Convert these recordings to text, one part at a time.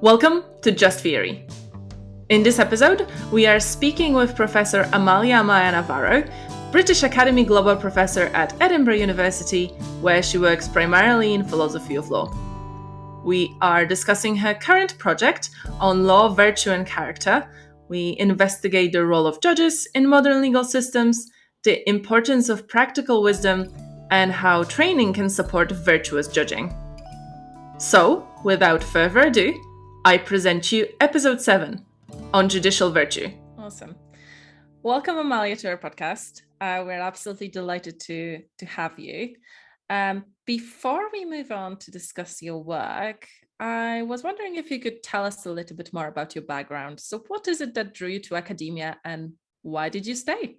Welcome to Just Theory. In this episode, we are speaking with Professor Amalia Amaya Navarro, British Academy Global Professor at Edinburgh University, where she works primarily in philosophy of law. We are discussing her current project on law, virtue, and character. We investigate the role of judges in modern legal systems, the importance of practical wisdom, and how training can support virtuous judging. So, without further ado, I present you episode 7 on judicial virtue. Awesome. Welcome, Amalia, to our podcast. We're absolutely delighted to have you. Before we move on to discuss your work, I was wondering if you could tell us a little bit more about your background. So what is it that drew you to academia and why did you stay?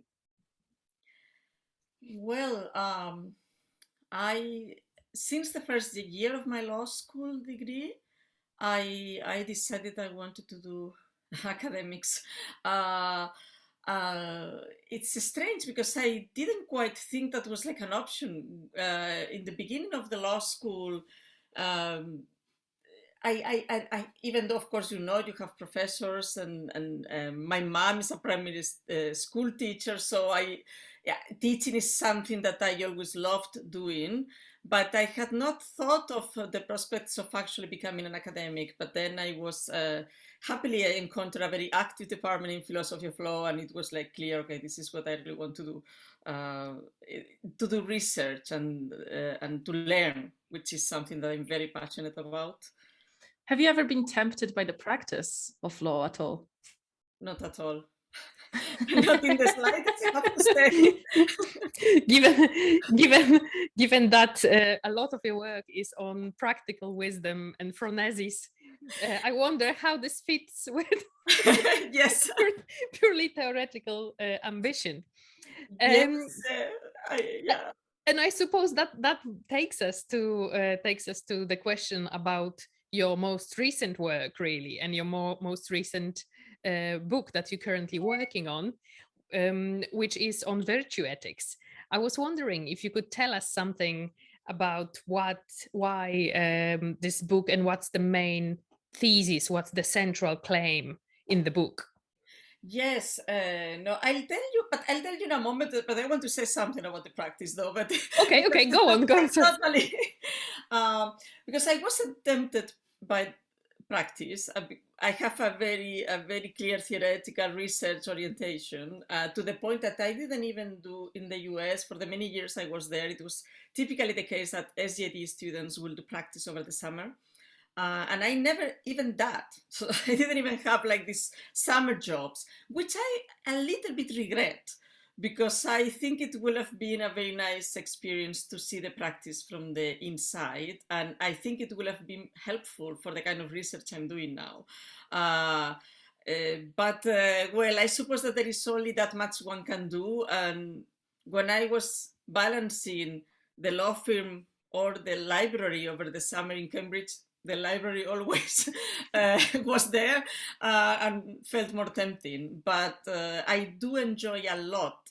Well, since the first year of my law school degree, I decided I wanted to do academics. It's strange because I didn't quite think that was like an option. In the beginning of the law school, I even though, of course, you have professors and my mom is a primary school teacher, so teaching is something that I always loved doing, but I had not thought of the prospects of actually becoming an academic. But then I was happily I encountered a very active department in philosophy of law, and it was like clear, okay, this is what I really want to do research and to learn, which is something that I'm very passionate about. Have you ever been tempted by the practice of law at all? Not at all. Not in the slightest, I have to say. Given that a lot of your work is on practical wisdom and phronesis, I wonder how this fits with yes, purely theoretical ambition. Yes, And I suppose that takes us to the question about your most recent work, really, and your most recent book that you're currently working on, which is on virtue ethics. I was wondering if you could tell us something about why this book, and what's the main thesis, what's the central claim in the book? Yes, no, I'll tell you in a moment, but I want to say something about the practice though. But okay, go on. Totally, because I wasn't tempted by practice. I have a very clear theoretical research orientation, to the point that I didn't even do in the US for the many years I was there. It was typically the case that SJD students will do practice over the summer. And I never even that. So I didn't even have like these summer jobs, which I a little bit regret, because I think it will have been a very nice experience to see the practice from the inside. And I think it will have been helpful for the kind of research I'm doing now. But I suppose that there is only that much one can do. And when I was balancing the law firm or the library over the summer in Cambridge, the library always was there and felt more tempting. But I do enjoy a lot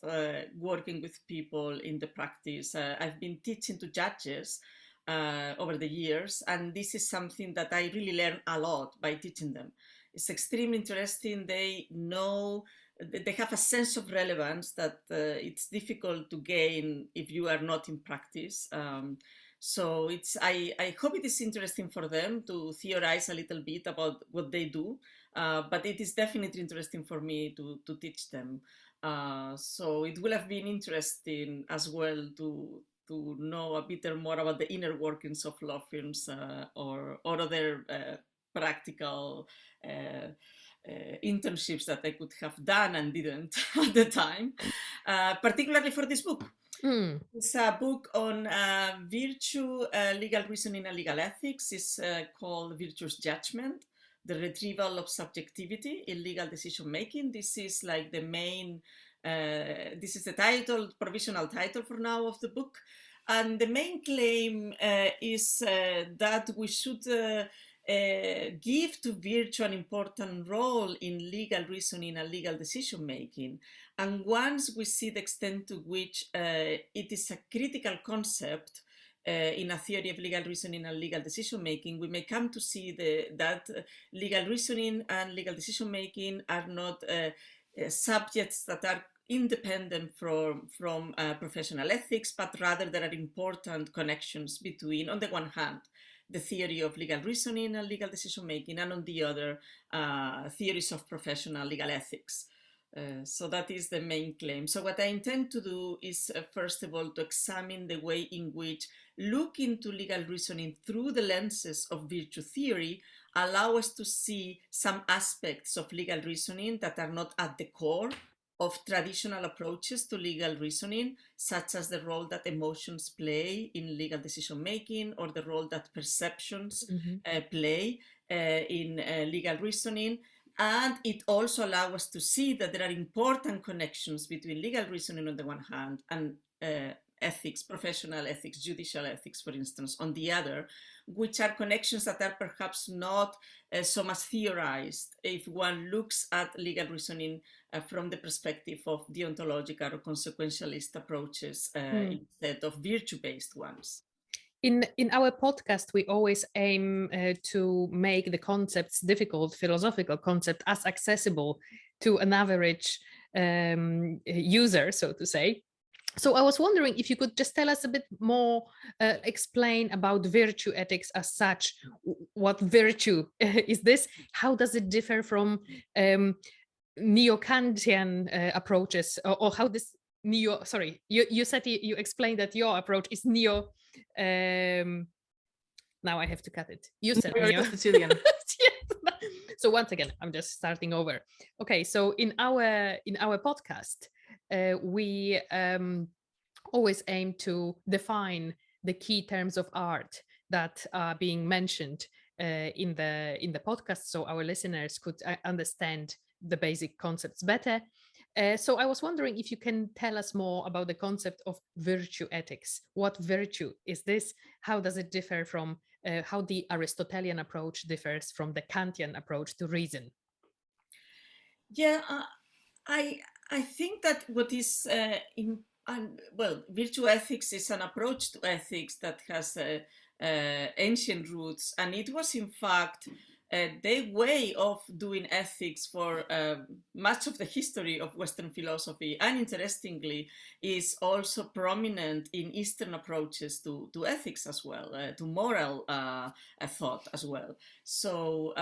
working with people in the practice. I've been teaching to judges over the years, and this is something that I really learn a lot by teaching them. It's extremely interesting. They have a sense of relevance that it's difficult to gain if you are not in practice. So I hope it is interesting for them to theorize a little bit about what they do, but it is definitely interesting for me to teach them. So it will have been interesting as well to know a bit more about the inner workings of law firms or other practical internships that I could have done and didn't at the time, particularly for this book. It's a book on virtue, legal reasoning, and legal ethics. It's called Virtuous Judgment, the Retrieval of Subjectivity in Legal Decision Making. This is like the main, this is the title, provisional title for now of the book. And the main claim is that we should give to virtue an important role in legal reasoning and legal decision making. And once we see the extent to which it is a critical concept, in a theory of legal reasoning and legal decision making, we may come to see that legal reasoning and legal decision making are not subjects that are independent from professional ethics, but rather there are important connections between, on the one hand, the theory of legal reasoning and legal decision making, and on the other, theories of professional legal ethics. So that is the main claim. So what I intend to do is, first of all, to examine the way in which looking to legal reasoning through the lenses of virtue theory allow us to see some aspects of legal reasoning that are not at the core of traditional approaches to legal reasoning, such as the role that emotions play in legal decision making, or the role that perceptions play in legal reasoning. And it also allows us to see that there are important connections between legal reasoning on the one hand and ethics, professional ethics, judicial ethics, for instance, on the other, which are connections that are perhaps not so much theorized if one looks at legal reasoning from the perspective of deontological or consequentialist approaches instead of virtue-based ones. In our podcast, we always aim to make the concepts, difficult philosophical concept, as accessible to an average user, so to say. So I was wondering if you could just tell us a bit more, explain about virtue ethics as such. What virtue is this? How does it differ from neo-Kantian approaches, or how this you said you explained that your approach is neo. Now I have to cut it. You said neo. So once again, I'm just starting over. Okay, so in our podcast, we always aim to define the key terms of art that are being mentioned in the podcast, so our listeners could understand the basic concepts better. So I was wondering if you can tell us more about the concept of virtue ethics. What virtue is this? How does it differ from how the Aristotelian approach differs from the Kantian approach to reason? Yeah, I think that what is virtue ethics is an approach to ethics that has ancient roots, and it was in fact the way of doing ethics for much of the history of Western philosophy, and interestingly is also prominent in Eastern approaches to ethics as well, to moral thought as well. So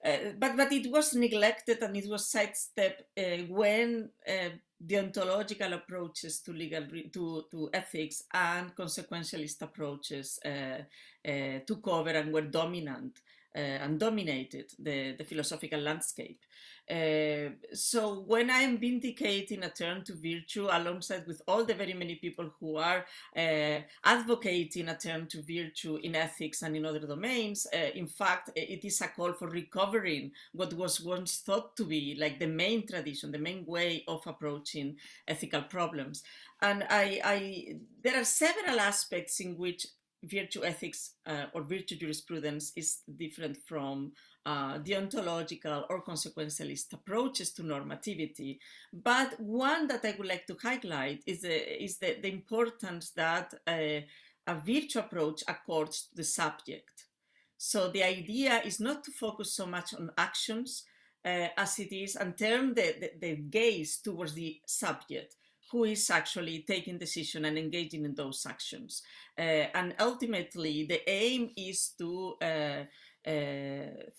but it was neglected and it was sidestepped when deontological approaches to to ethics and consequentialist approaches took over and were dominant and dominated the philosophical landscape. So when I am vindicating a turn to virtue alongside with all the very many people who are advocating a turn to virtue in ethics and in other domains, in fact, it is a call for recovering what was once thought to be like the main tradition, the main way of approaching ethical problems. And there are several aspects in which virtue ethics or virtue jurisprudence is different from deontological or consequentialist approaches to normativity. But one that I would like to highlight is the importance that a virtue approach accords to the subject. So the idea is not to focus so much on actions as it is, and turn the gaze towards the subject, who is actually taking decision and engaging in those actions. And ultimately, the aim is to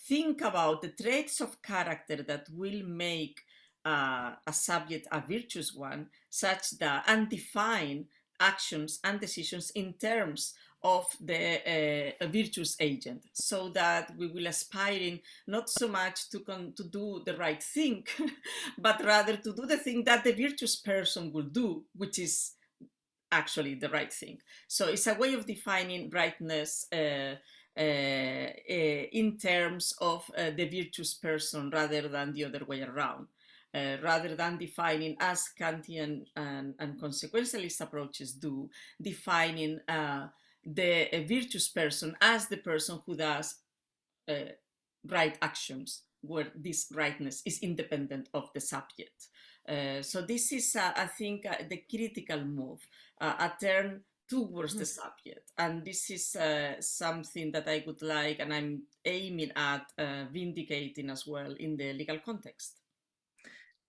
think about the traits of character that will make a subject a virtuous one, such that, and define actions and decisions in terms of the virtuous agent, so that we will aspire in not so much to do the right thing, but rather to do the thing that the virtuous person will do, which is actually the right thing. So it's a way of defining rightness in terms of the virtuous person rather than the other way around. Rather than defining, as Kantian and consequentialist approaches do, defining the virtuous person as the person who does right actions, where this rightness is independent of the subject. So this is, I think, the critical move, a turn towards the subject. And this is something that I would like, and I'm aiming at vindicating as well in the legal context.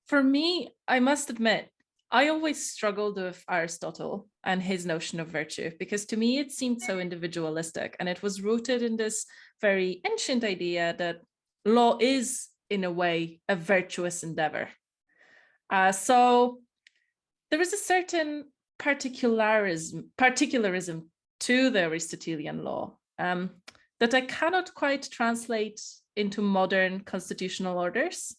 For me, I must admit, I always struggled with Aristotle and his notion of virtue, because to me it seemed so individualistic, and it was rooted in this very ancient idea that law is, in a way, a virtuous endeavor. So there is a certain particularism to the Aristotelian law that I cannot quite translate into modern constitutional orders.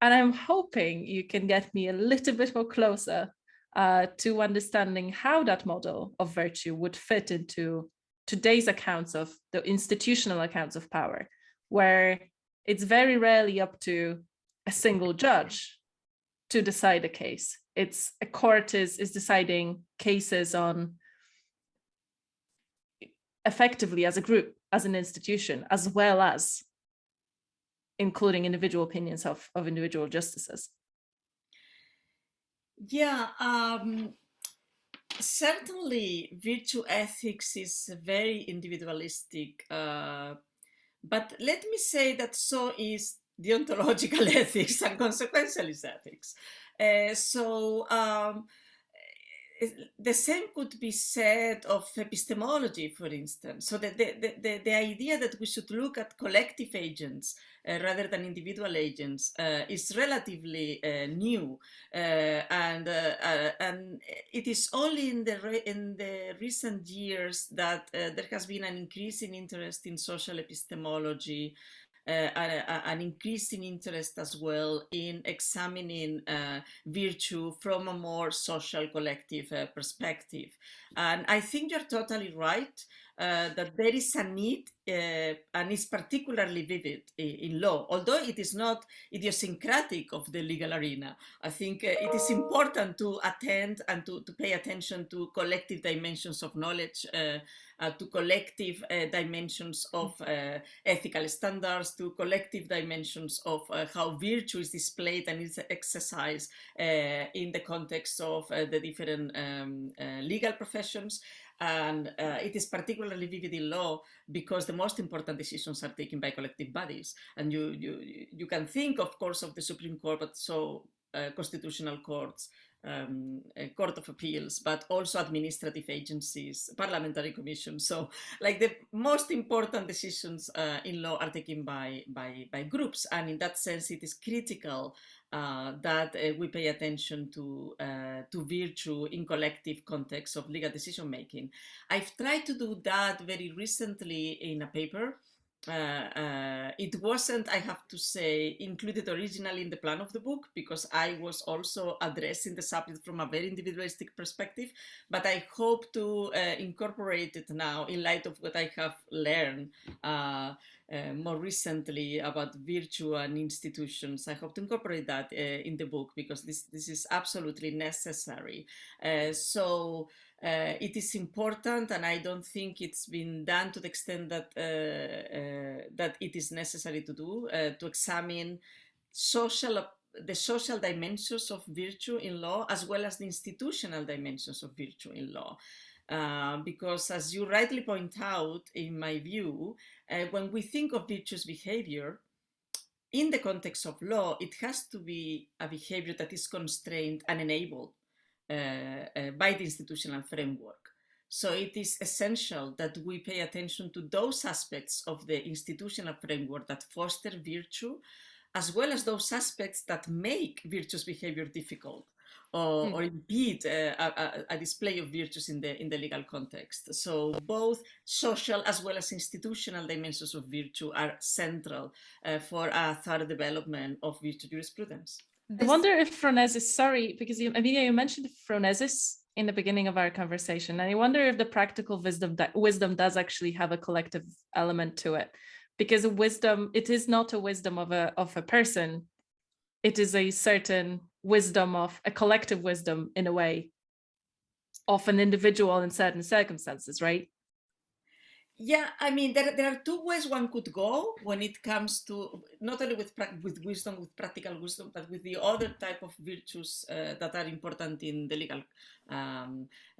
And I'm hoping you can get me a little bit more closer to understanding how that model of virtue would fit into today's accounts of the institutional accounts of power, where it's very rarely up to a single judge to decide a case. It's a court is deciding cases on effectively as a group, as an institution, as well as including individual opinions of individual justices. Yeah, certainly virtue ethics is very individualistic, but let me say that so is deontological ethics and consequentialist ethics. The same could be said of epistemology, for instance. So the idea that we should look at collective agents rather than individual agents is relatively new, and it is only in the recent years that there has been an increasing interest in social epistemology, an increasing interest as well in examining virtue from a more social collective perspective. And I think you're totally right that there is a need, and it's particularly vivid in law, although it is not idiosyncratic of the legal arena. I think it is important to attend and to pay attention to collective dimensions of knowledge, to collective dimensions of ethical standards, to collective dimensions of how virtue is displayed and is exercised in the context of the different legal professions. And it is particularly vivid in law because the most important decisions are taken by collective bodies. And you can think, of course, of the Supreme Court, but so constitutional courts, Court of Appeals, but also administrative agencies, parliamentary commissions. So like the most important decisions in law are taken by groups. And in that sense, it is critical that we pay attention to virtue in collective context of legal decision making. I've tried to do that very recently in a paper. It wasn't, I have to say, included originally in the plan of the book because I was also addressing the subject from a very individualistic perspective, but I hope to incorporate it now in light of what I have learned more recently about virtue and institutions. I hope to incorporate that in the book because this is absolutely necessary. It is important, and I don't think it's been done to the extent that that it is necessary to do, to examine the social dimensions of virtue in law as well as the institutional dimensions of virtue in law. Because as you rightly point out, in my view, when we think of virtuous behavior, in the context of law, it has to be a behavior that is constrained and enabled by the institutional framework. So it is essential that we pay attention to those aspects of the institutional framework that foster virtue, as well as those aspects that make virtuous behavior difficult or impede a display of virtues in the legal context. So both social as well as institutional dimensions of virtue are central for a thorough development of virtue jurisprudence. I wonder if phronesis, sorry, because Amalia, you mentioned phronesis in the beginning of our conversation, and I wonder if the practical wisdom does actually have a collective element to it, because wisdom, it is not a wisdom of a person, it is a certain wisdom of a collective wisdom in a way of an individual in certain circumstances, right? Yeah, I mean, there are two ways one could go when it comes to not only with wisdom, with practical wisdom, but with the other type of virtues that are important in the legal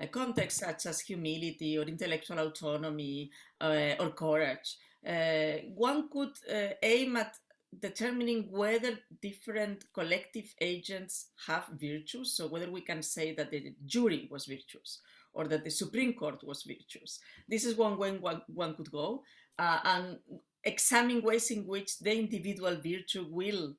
context, such as humility or intellectual autonomy or courage. One could aim at determining whether different collective agents have virtues, so whether we can say that the jury was virtuous or that the Supreme Court was virtuous. This is one way one could go, and examine ways in which the individual virtue will,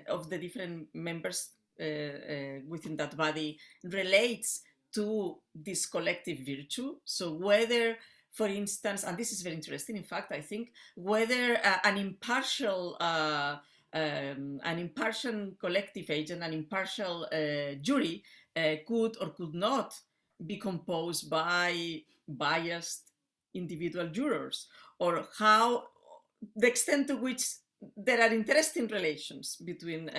of the different members within that body, relates to this collective virtue. So whether, for instance, and this is very interesting, in fact, I think, whether an impartial collective agent, an impartial jury could or could not be composed by biased individual jurors, or how the extent to which there are interesting relations between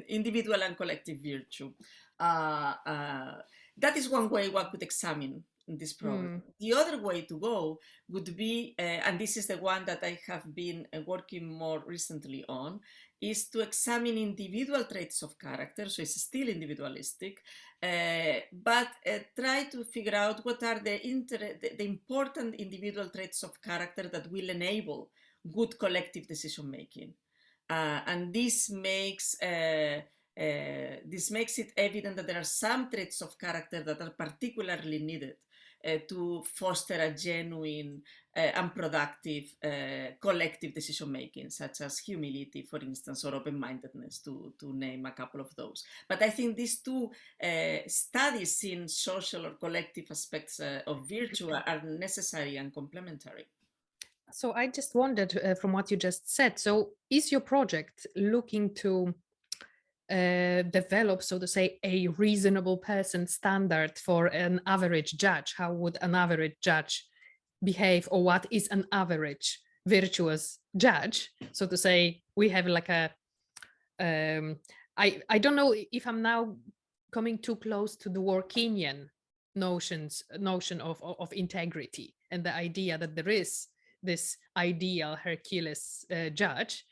individual and collective virtue. That is one way one could examine this problem. The other way to go would be, and this is the one that I have been working more recently on, is to examine individual traits of character. So it's still individualistic, but try to figure out what are the important individual traits of character that will enable good collective decision making. And this makes it evident that there are some traits of character that are particularly needed to foster a genuine and productive collective decision making, such as humility, for instance, or open-mindedness, to name a couple of those. But I think these two studies in social or collective aspects of virtue are necessary and complementary. So I just wondered, from what you just said, so is your project looking to develop, so to say, a reasonable person standard for an average judge? How would an average judge behave, or what is an average virtuous judge? So to say, we have like a, I don't know if I'm now coming too close to the Dworkinian notion of integrity, and the idea that there is this ideal Hercules judge,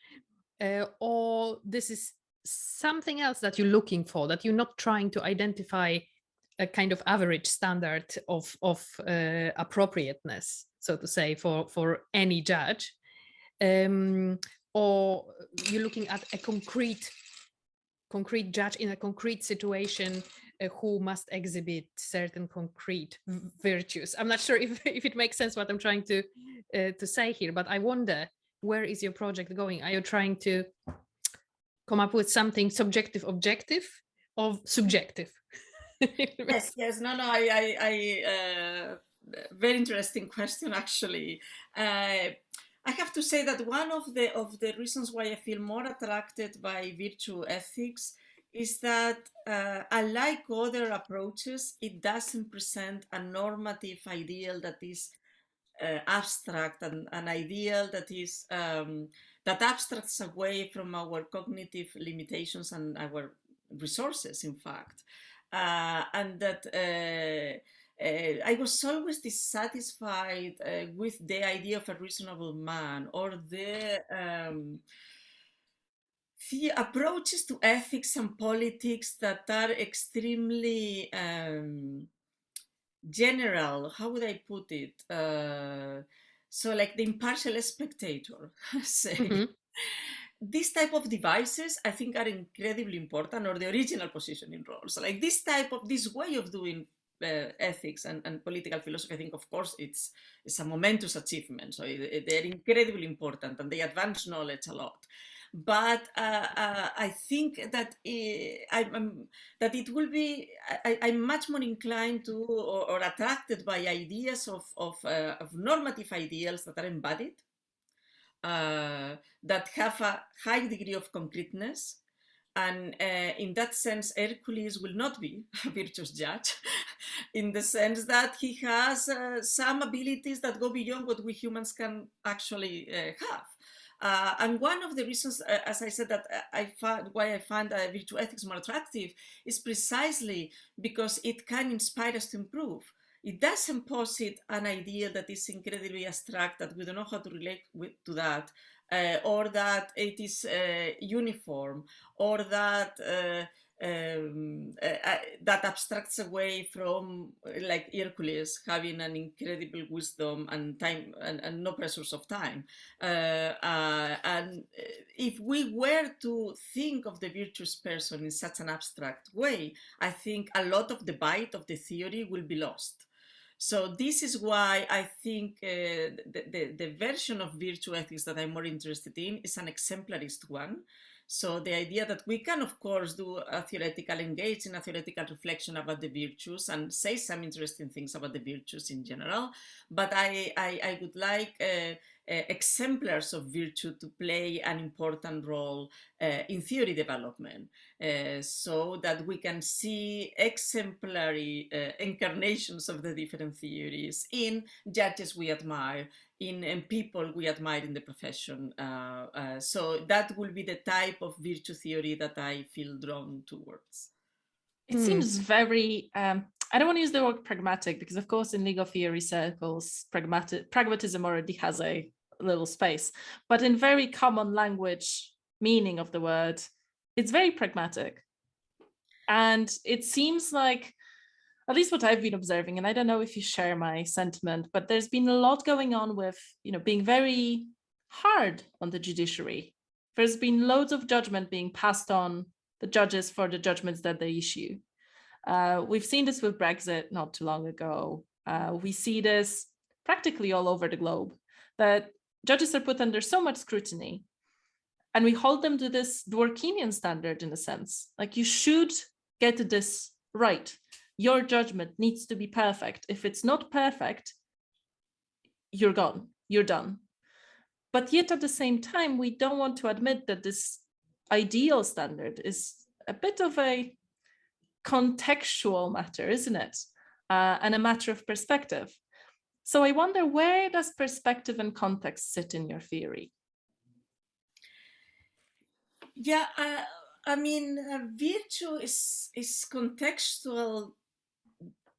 or this is something else that you're looking for, that you're not trying to identify a kind of average standard of appropriateness, so to say, for any judge, or you're looking at a concrete judge in a concrete situation who must exhibit certain concrete virtues. I'm not sure if it makes sense what I'm trying to say here, but I wonder, where is your project going? Are you trying to come up with something subjective, objective, or subjective? Yes. No. I very interesting question, actually. I have to say that one of the reasons why I feel more attracted by virtue ethics is that, unlike other approaches, it doesn't present a normative ideal that is abstract, and an ideal that is that abstracts away from our cognitive limitations and our resources, in fact, and that I was always dissatisfied with the idea of a reasonable man, or the approaches to ethics and politics that are extremely general. How would I put it? So like the impartial spectator, say. These type of devices, I think, are incredibly important, or the original positioning roles. So like this way of doing ethics and political philosophy, I think, of course, it's a momentous achievement. So they're incredibly important, and they advance knowledge a lot. But I think that it will be, I'm much more inclined to, or attracted by ideas of normative ideals that are embodied, that have a high degree of concreteness. And in that sense, Hercules will not be a virtuous judge, in the sense that he has some abilities that go beyond what we humans can actually have. And one of the reasons, as I said, that why I find virtue ethics more attractive is precisely because it can inspire us to improve. it doesn't posit an idea that is incredibly abstract, that we don't know how to relate to that, or that it is uniform, or that that abstracts away from, like Hercules having an incredible wisdom and time and no pressures of time. And if we were to think of the virtuous person in such an abstract way, I think a lot of the bite of the theory will be lost. So this is why I think the version of virtue ethics that I'm more interested in is an exemplarist one. So the idea that we can, of course, do a theoretical, engage in a theoretical reflection about the virtues and say some interesting things about the virtues in general, but I would like exemplars of virtue to play an important role in theory development, so that we can see exemplary incarnations of the different theories in judges we admire, in people we admire in the profession. So that will be the type of virtue theory that I feel drawn towards. It seems very, I don't want to use the word pragmatic, because of course in legal theory circles, pragmatism already has a little space, but in very common language meaning of the word, it's very pragmatic. And it seems like, at least what I've been observing, and I don't know if you share my sentiment, but there's been a lot going on with, being very hard on the judiciary. There's been loads of judgment being passed on the judges for the judgments that they issue. We've seen this with Brexit not too long ago. We see this practically all over the globe, that judges are put under so much scrutiny, and we hold them to this Dworkinian standard in a sense. Like, you should get this right. Your judgment needs to be perfect. If it's not perfect, you're gone, you're done. But yet at the same time, we don't want to admit that this ideal standard is a bit of a contextual matter, isn't it? And a matter of perspective. So I wonder, where does perspective and context sit in your theory? Yeah, I mean, virtue is contextual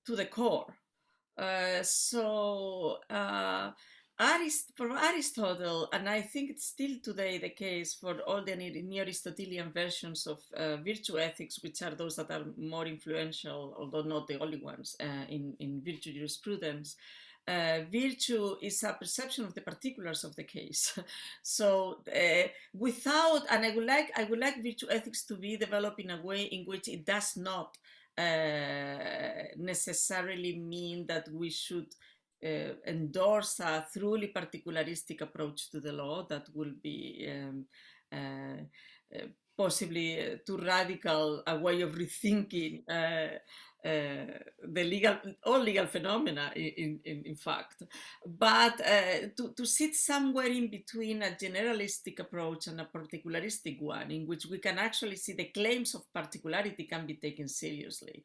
to the core. For Aristotle, and I think it's still today the case for all the Neo-Aristotelian versions of virtue ethics, which are those that are more influential, although not the only ones, in virtue jurisprudence. Virtue is a perception of the particulars of the case. So without, and I would like virtue ethics to be developed in a way in which it does not necessarily mean that we should endorse a truly particularistic approach to the law that will be possibly too radical a way of rethinking all legal phenomena, in fact. But to sit somewhere in between a generalistic approach and a particularistic one, in which we can actually see the claims of particularity can be taken seriously.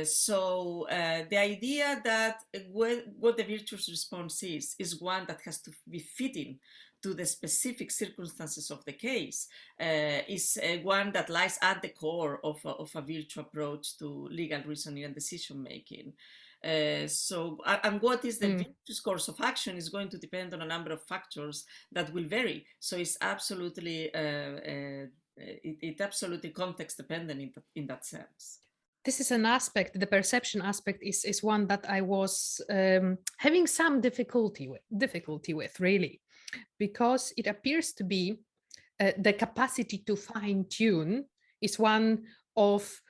So the idea that what the virtuous response is one that has to be fitting to the specific circumstances of the case, is one that lies at the core of a virtue approach to legal reasoning and decision making. And what is the virtuous course of action is going to depend on a number of factors that will vary. So it's absolutely absolutely context dependent in that sense. This is an aspect, the perception aspect is one that I was having some difficulty with, really, because it appears to be the capacity to fine-tune is one of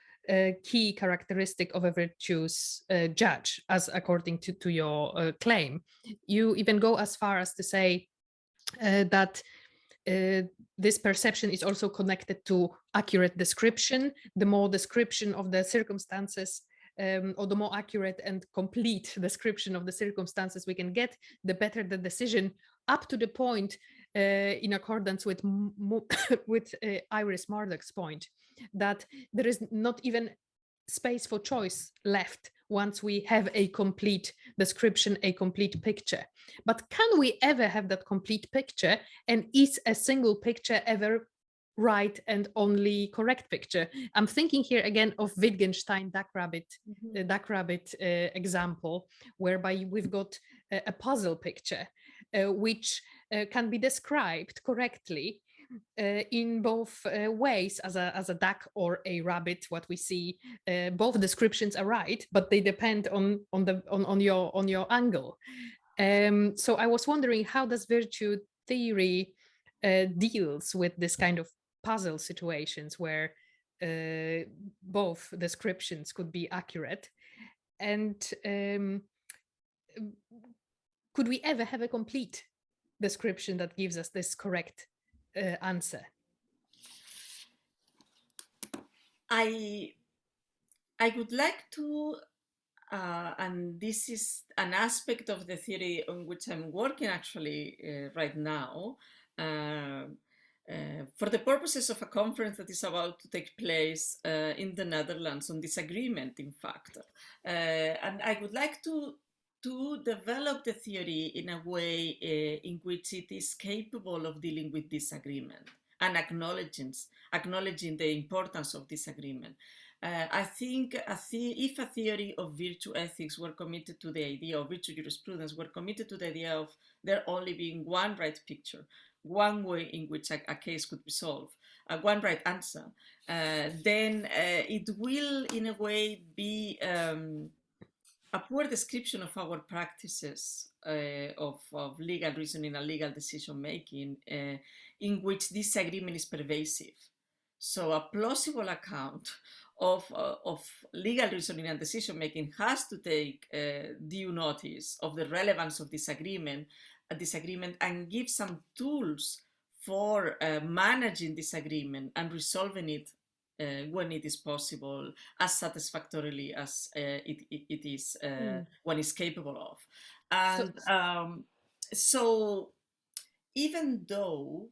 key characteristic of a virtuous judge, as according to your claim. You even go as far as to say that this perception is also connected to accurate description. The more description of the circumstances, or the more accurate and complete description of the circumstances we can get, the better the decision, up to the point, in accordance with Iris Murdoch's point, that there is not even space for choice left once we have a complete description, a complete picture. But can we ever have that complete picture? And is a single picture ever right and only correct picture. I'm thinking here again of Wittgenstein duck rabbit example, whereby we've got a puzzle picture which can be described correctly in both ways, as a duck or a rabbit. What we see, both descriptions are right, but they depend on your angle. So I was wondering, how does virtue theory deals with this kind of puzzle situations where both descriptions could be accurate, and could we ever have a complete description that gives us this correct answer? I would like to, and this is an aspect of the theory on which I'm working actually right now, for the purposes of a conference that is about to take place in the Netherlands on disagreement, in fact. And I would like to develop the theory in a way in which it is capable of dealing with disagreement and acknowledging the importance of disagreement. I think if a theory of virtue ethics were committed to the idea of virtue jurisprudence, were committed to the idea of there only being one right picture, one way in which a case could be solved, one right answer, then it will in a way be a poor description of our practices of legal reasoning and legal decision making, in which disagreement is pervasive. So a plausible account of legal reasoning and decision making has to take due notice of the relevance of disagreement and give some tools for managing disagreement and resolving it when it is possible, as satisfactorily as it is one is capable of. And so even though,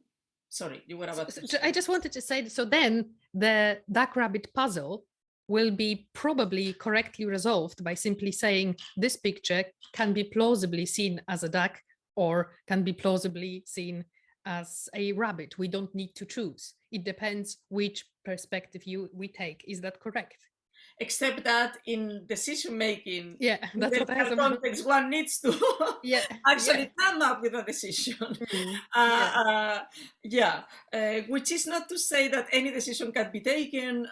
sorry, you were about to say. I just wanted to say, so then the duck rabbit puzzle will be probably correctly resolved by simply saying this picture can be plausibly seen as a duck or can be plausibly seen as a rabbit. We don't need to choose. It depends which perspective we take. Is that correct? Except that in decision making, yeah, that's in the context, one needs to actually come up with a decision. Which is not to say that any decision can be taken,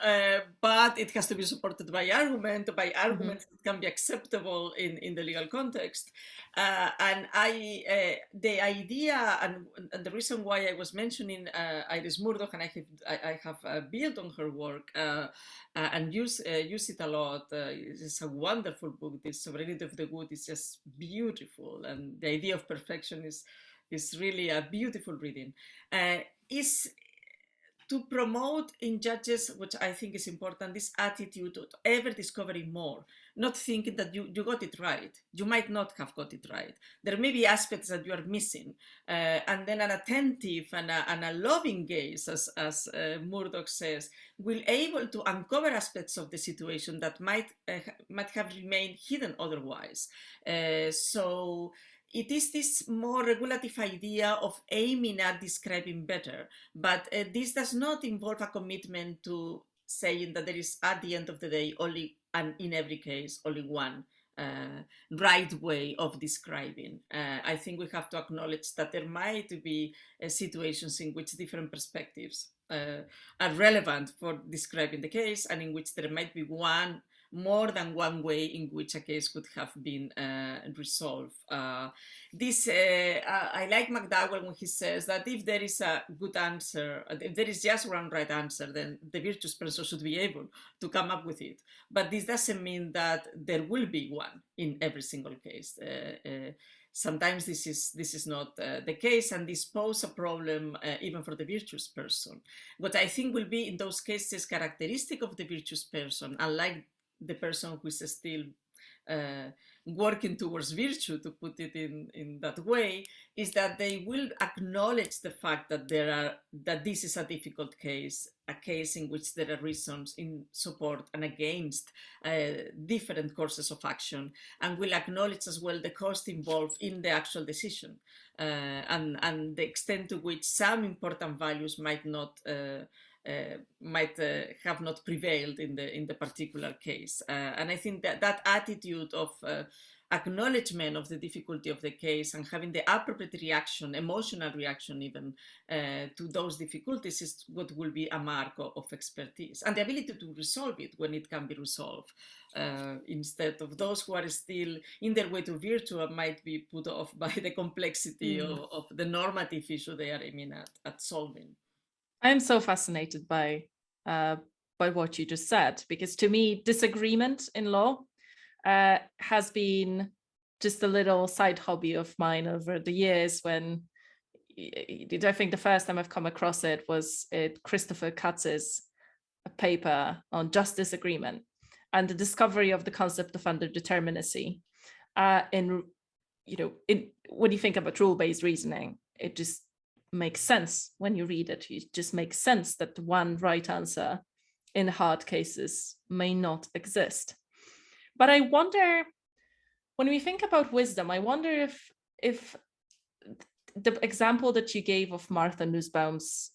but it has to be supported by arguments that can be acceptable in the legal context. And the idea and the reason why I was mentioning Iris Murdoch, and I have built on her work and use it a lot. It's a wonderful book. The Sovereignty of the Good is just beautiful, and the idea of perfection is really a beautiful reading. Is to promote in judges, which I think is important, this attitude of ever discovering more, not thinking that you got it right. You might not have got it right. There may be aspects that you are missing. And then an attentive and a loving gaze, as Murdoch says, will able to uncover aspects of the situation that might have remained hidden otherwise. So it is this more regulative idea of aiming at describing better, but this does not involve a commitment to saying that there is, at the end of the day, only, and in every case, only one right way of describing. I think we have to acknowledge that there might be situations in which different perspectives are relevant for describing the case, and in which there might be more than one way in which a case could have been resolved. I like McDowell when he says that if there is a good answer, if there is just one right answer, then the virtuous person should be able to come up with it. But this doesn't mean that there will be one in every single case. Sometimes this is not the case, and this poses a problem even for the virtuous person. What I think will be in those cases characteristic of the virtuous person, unlike the person who is still working towards virtue, to put it in that way, is that they will acknowledge the fact that that this is a difficult case, a case in which there are reasons in support and against different courses of action, and will acknowledge as well the cost involved in the actual decision, and the extent to which some important values might have not prevailed in the particular case. And I think that attitude of acknowledgement of the difficulty of the case and having the appropriate reaction, emotional reaction even, to those difficulties is what will be a mark of expertise, and the ability to resolve it when it can be resolved, instead of those who are still in their way to virtue might be put off by the complexity of the normative issue they are aiming at solving. I'm so fascinated by what you just said, because to me, disagreement in law has been just a little side hobby of mine over the years. When I think the first time I've come across it was Christopher Katz's paper on just disagreement and the discovery of the concept of underdeterminacy. When you think about rule-based reasoning, it just makes sense when you read it. It just makes sense that one right answer in hard cases may not exist. But I wonder, when we think about wisdom, I wonder if the example that you gave of Martha Nussbaum's,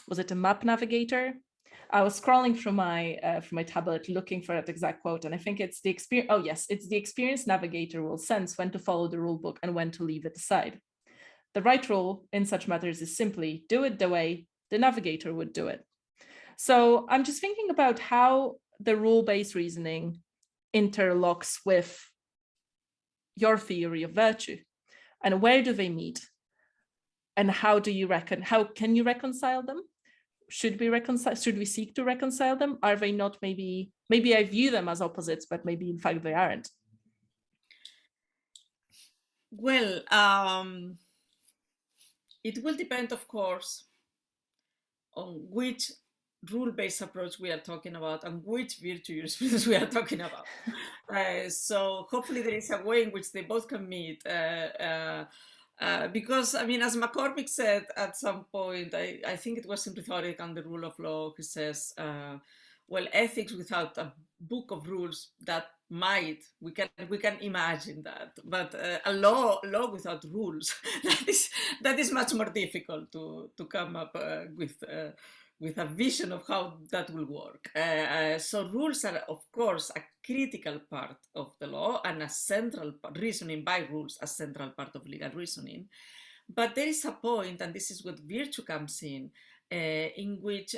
was it a map navigator? I was scrolling through my tablet looking for that exact quote, and I think it's the experience. Oh yes, it's the experienced navigator will sense when to follow the rule book and when to leave it aside. The right rule in such matters is simply do it the way the navigator would do it. So I'm just thinking about how the rule-based reasoning interlocks with your theory of virtue, and where do they meet, and how can you reconcile them? Should we seek to reconcile them? Are they not maybe I view them as opposites, but maybe in fact they aren't? Well, it will depend, of course, on which rule-based approach we are talking about and which virtue jurisprudence we are talking about. So hopefully there is a way in which they both can meet. Because, I mean, as McCormick said at some point, I think it was in Rhetoric and the Rule of Law, he says, well, ethics without a book of rules, that we can imagine that, but a law without rules, that is much more difficult to come up with a vision of how that will work. So rules are, of course, a critical part of the law and a central part, reasoning by rules, a central part of legal reasoning. But there is a point, and this is what virtue comes in which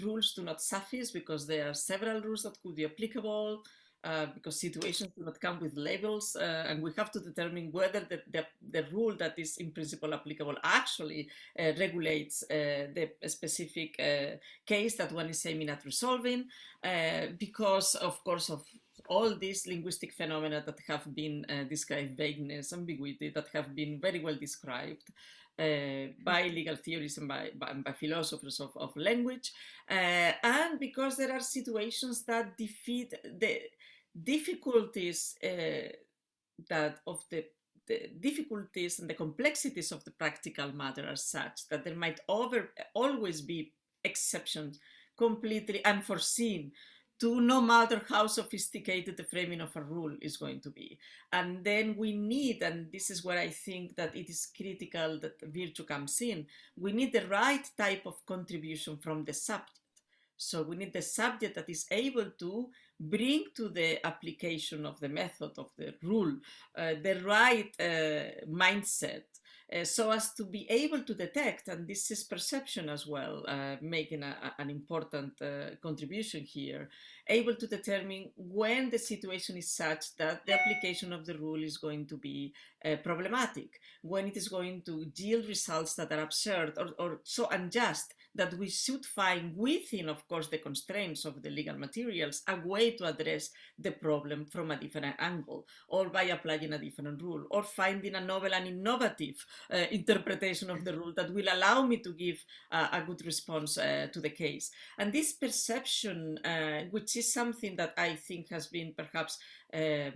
rules do not suffice because there are several rules that could be applicable, because situations do not come with labels, and we have to determine whether the rule that is in principle applicable actually regulates the specific case that one is aiming at resolving, because, of course, of all these linguistic phenomena that have been described, vagueness, ambiguity, that have been very well described by legal theories and by philosophers of language, and because there are situations that defeat the difficulties the difficulties and the complexities of the practical matter are such that there might always be exceptions completely unforeseen to no matter how sophisticated the framing of a rule is going to be. And then we need, and this is where I think that it is critical that virtue comes in, we need the right type of contribution from the subject. So we need the subject that is able to bring to the application of the method of the rule the right mindset, so as to be able to detect, and this is perception as well, making an important contribution here, able to determine when the situation is such that the application of the rule is going to be problematic, when it is going to yield results that are absurd or so unjust that we should find within, of course, the constraints of the legal materials, a way to address the problem from a different angle, or by applying a different rule, or finding a novel and innovative interpretation of the rule that will allow me to give a good response to the case. And this perception, which is something that I think has been perhaps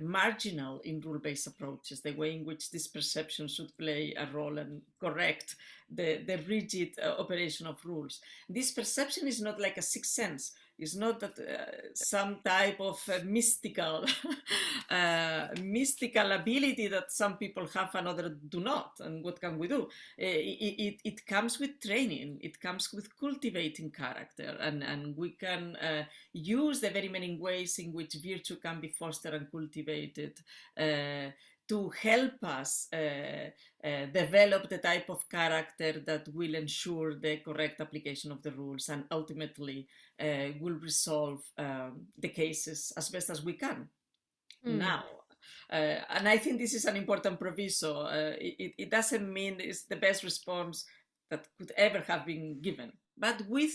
marginal in rule-based approaches, the way in which this perception should play a role and correct the rigid operation of rules. This perception is not like a sixth sense. It's not that some type of mystical mystical ability that some people have and others do not. And what can we do? It comes with training. It comes with cultivating character. And we can use the very many ways in which virtue can be fostered and cultivated to help us develop the type of character that will ensure the correct application of the rules and ultimately will resolve the cases as best as we can now. And I think this is an important proviso. It doesn't mean it's the best response that could ever have been given, but with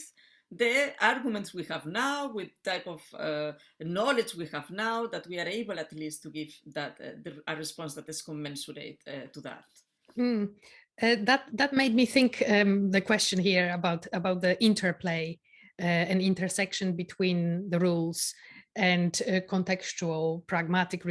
the arguments we have now, with type of knowledge we have now, that we are able at least to give that a response that is commensurate to that. That made me think the question here about the interplay and intersection between the rules and contextual pragmatic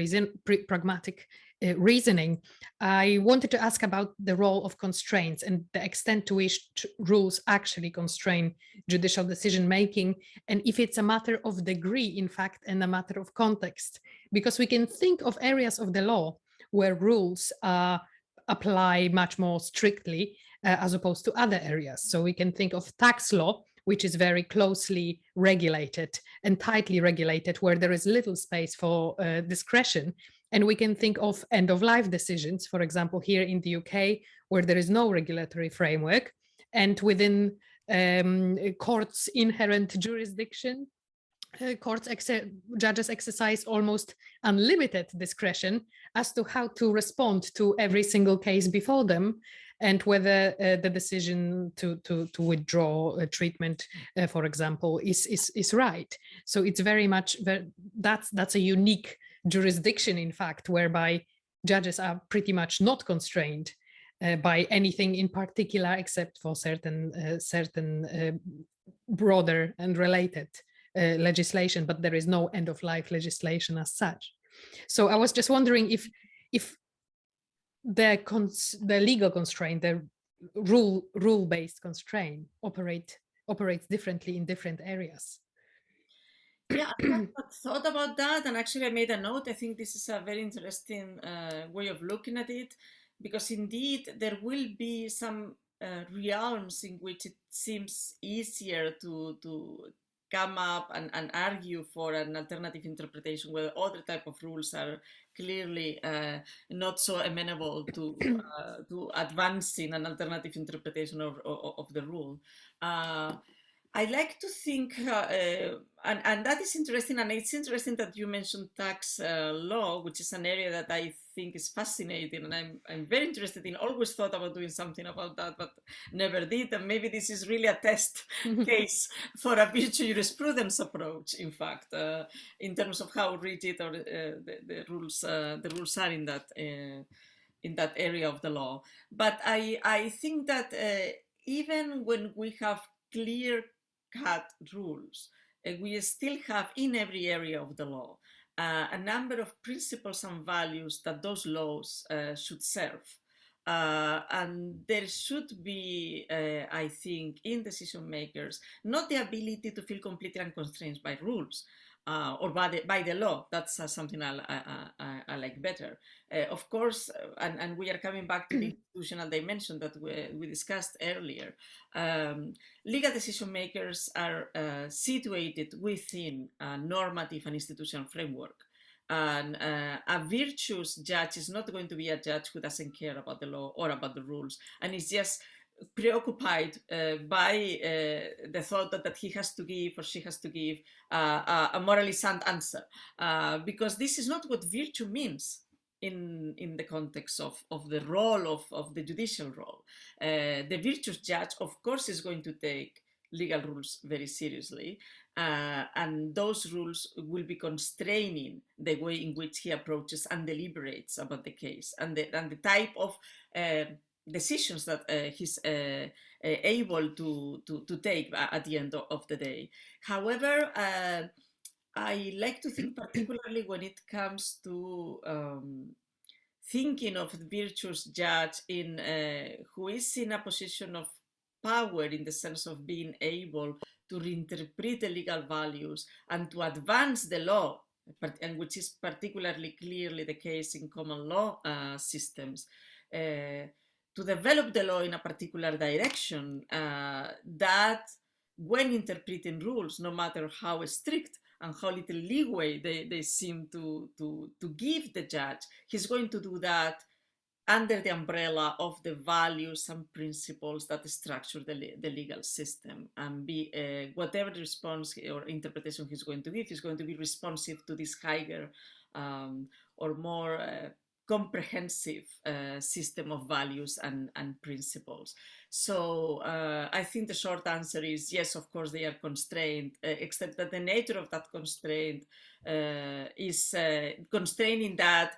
reasoning. I wanted to ask about the role of constraints and the extent to which rules actually constrain judicial decision making, and if it's a matter of degree, in fact, and a matter of context, because we can think of areas of the law where rules apply much more strictly as opposed to other areas. So we can think of tax law, which is very closely regulated and tightly regulated, where there is little space for discretion. And we can think of end-of-life decisions, for example, here in the UK, where there is no regulatory framework, and within courts' inherent jurisdiction, judges exercise almost unlimited discretion as to how to respond to every single case before them, and whether the decision to withdraw treatment, for example, is right. So it's very much that's a unique jurisdiction, in fact, whereby judges are pretty much not constrained by anything in particular, except for certain broader and related legislation, but there is no end-of-life legislation as such. So I was just wondering if the legal constraint, the rule-based constraint operates differently in different areas. Yeah, I have not thought about that, and actually I made a note. I think this is a very interesting way of looking at it, because indeed there will be some realms in which it seems easier to come up and argue for an alternative interpretation, where other type of rules are clearly not so amenable to advancing an alternative interpretation of the rule. I like to think, and that is interesting, and it's interesting that you mentioned tax law, which is an area that I think is fascinating, and I'm very interested in, always thought about doing something about that, but never did, and maybe this is really a test case for a virtue jurisprudence approach, in fact, in terms of how rigid or the rules are in that area of the law. But I think that even when we have clear-cut rules, we still have in every area of the law a number of principles and values that those laws should serve. And there should be, I think, in decision makers, not the ability to feel completely unconstrained by rules or by the law. That's something I like better. Of course, and we are coming back to the institutional dimension that we discussed earlier. Legal decision makers are situated within a normative and institutional framework. And a virtuous judge is not going to be a judge who doesn't care about the law or about the rules, and is just preoccupied by the thought that he has to give or she has to give a morally sound answer, because this is not what virtue means in the context of the role of the judicial role. The virtuous judge, of course, is going to take legal rules very seriously, and those rules will be constraining the way in which he approaches and deliberates about the case, and the type of decisions that he's able to take at the end of the day. However, I like to think particularly when it comes to thinking of the virtuous judge in who is in a position of power, in the sense of being able to reinterpret the legal values and to advance the law, and which is particularly clearly the case in common law systems, to develop the law in a particular direction that, when interpreting rules, no matter how strict and how little leeway they seem to give the judge, he's going to do that under the umbrella of the values and principles that structure the legal system, and be whatever response or interpretation he's going to give, he's going to be responsive to this higher or more comprehensive system of values and principles. So I think the short answer is yes, of course they are constrained, except that the nature of that constraint is constraining that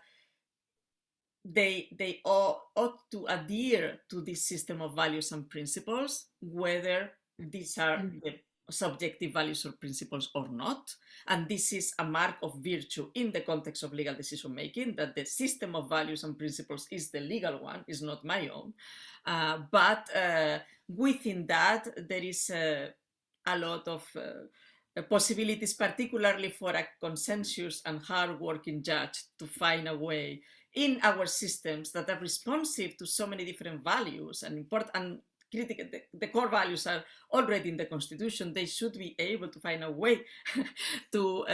they ought to adhere to this system of values and principles, whether these are the subjective values or principles or not. And this is a mark of virtue in the context of legal decision making, that the system of values and principles is the legal one, is not my own. But within that, there is a lot of possibilities, particularly for a conscientious and hard-working judge, to find a way in our systems that are responsive to so many different values and important and critical. The core values are already in the Constitution. They should be able to find a way to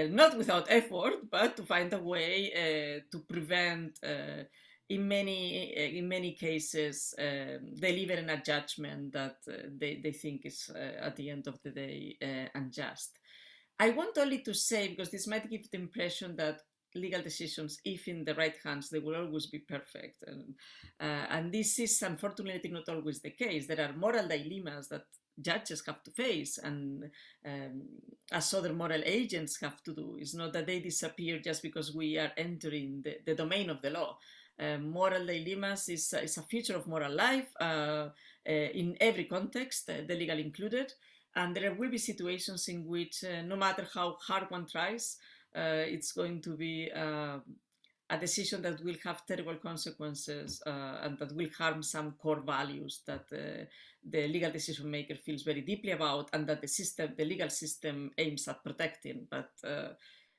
not without effort, but to find a way to prevent, in many cases, delivering a judgment that they think is at the end of the day unjust. I want only to say, because this might give the impression that legal decisions, if in the right hands, they will always be perfect. And this is unfortunately not always the case. There are moral dilemmas that judges have to face, and as other moral agents have to do. It's not that they disappear just because we are entering the domain of the law. Moral dilemmas is a feature of moral life in every context, the legal included. And there will be situations in which, no matter how hard one tries, it's going to be a decision that will have terrible consequences and that will harm some core values that the legal decision maker feels very deeply about, and that the legal system aims at protecting. But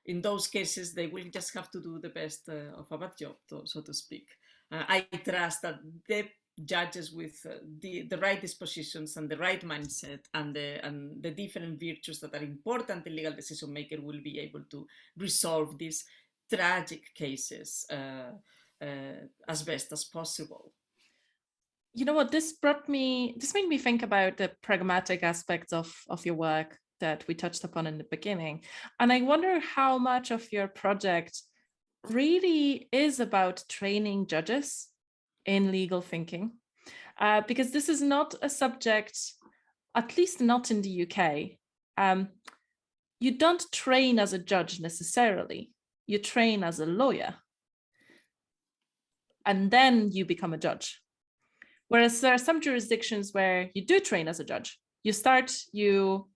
in those cases, they will just have to do the best of a bad job, so to speak. I trust that the judges with the right dispositions and the right mindset and the different virtues that are important in legal decision maker will be able to resolve these tragic cases as best as possible. You know what, this made me think about the pragmatic aspects of your work that we touched upon in the beginning. And I wonder how much of your project really is about training judges in legal thinking, because this is not a subject, at least not in the UK. You don't train as a judge necessarily. You train as a lawyer, and then you become a judge. Whereas there are some jurisdictions where you do train as a judge. You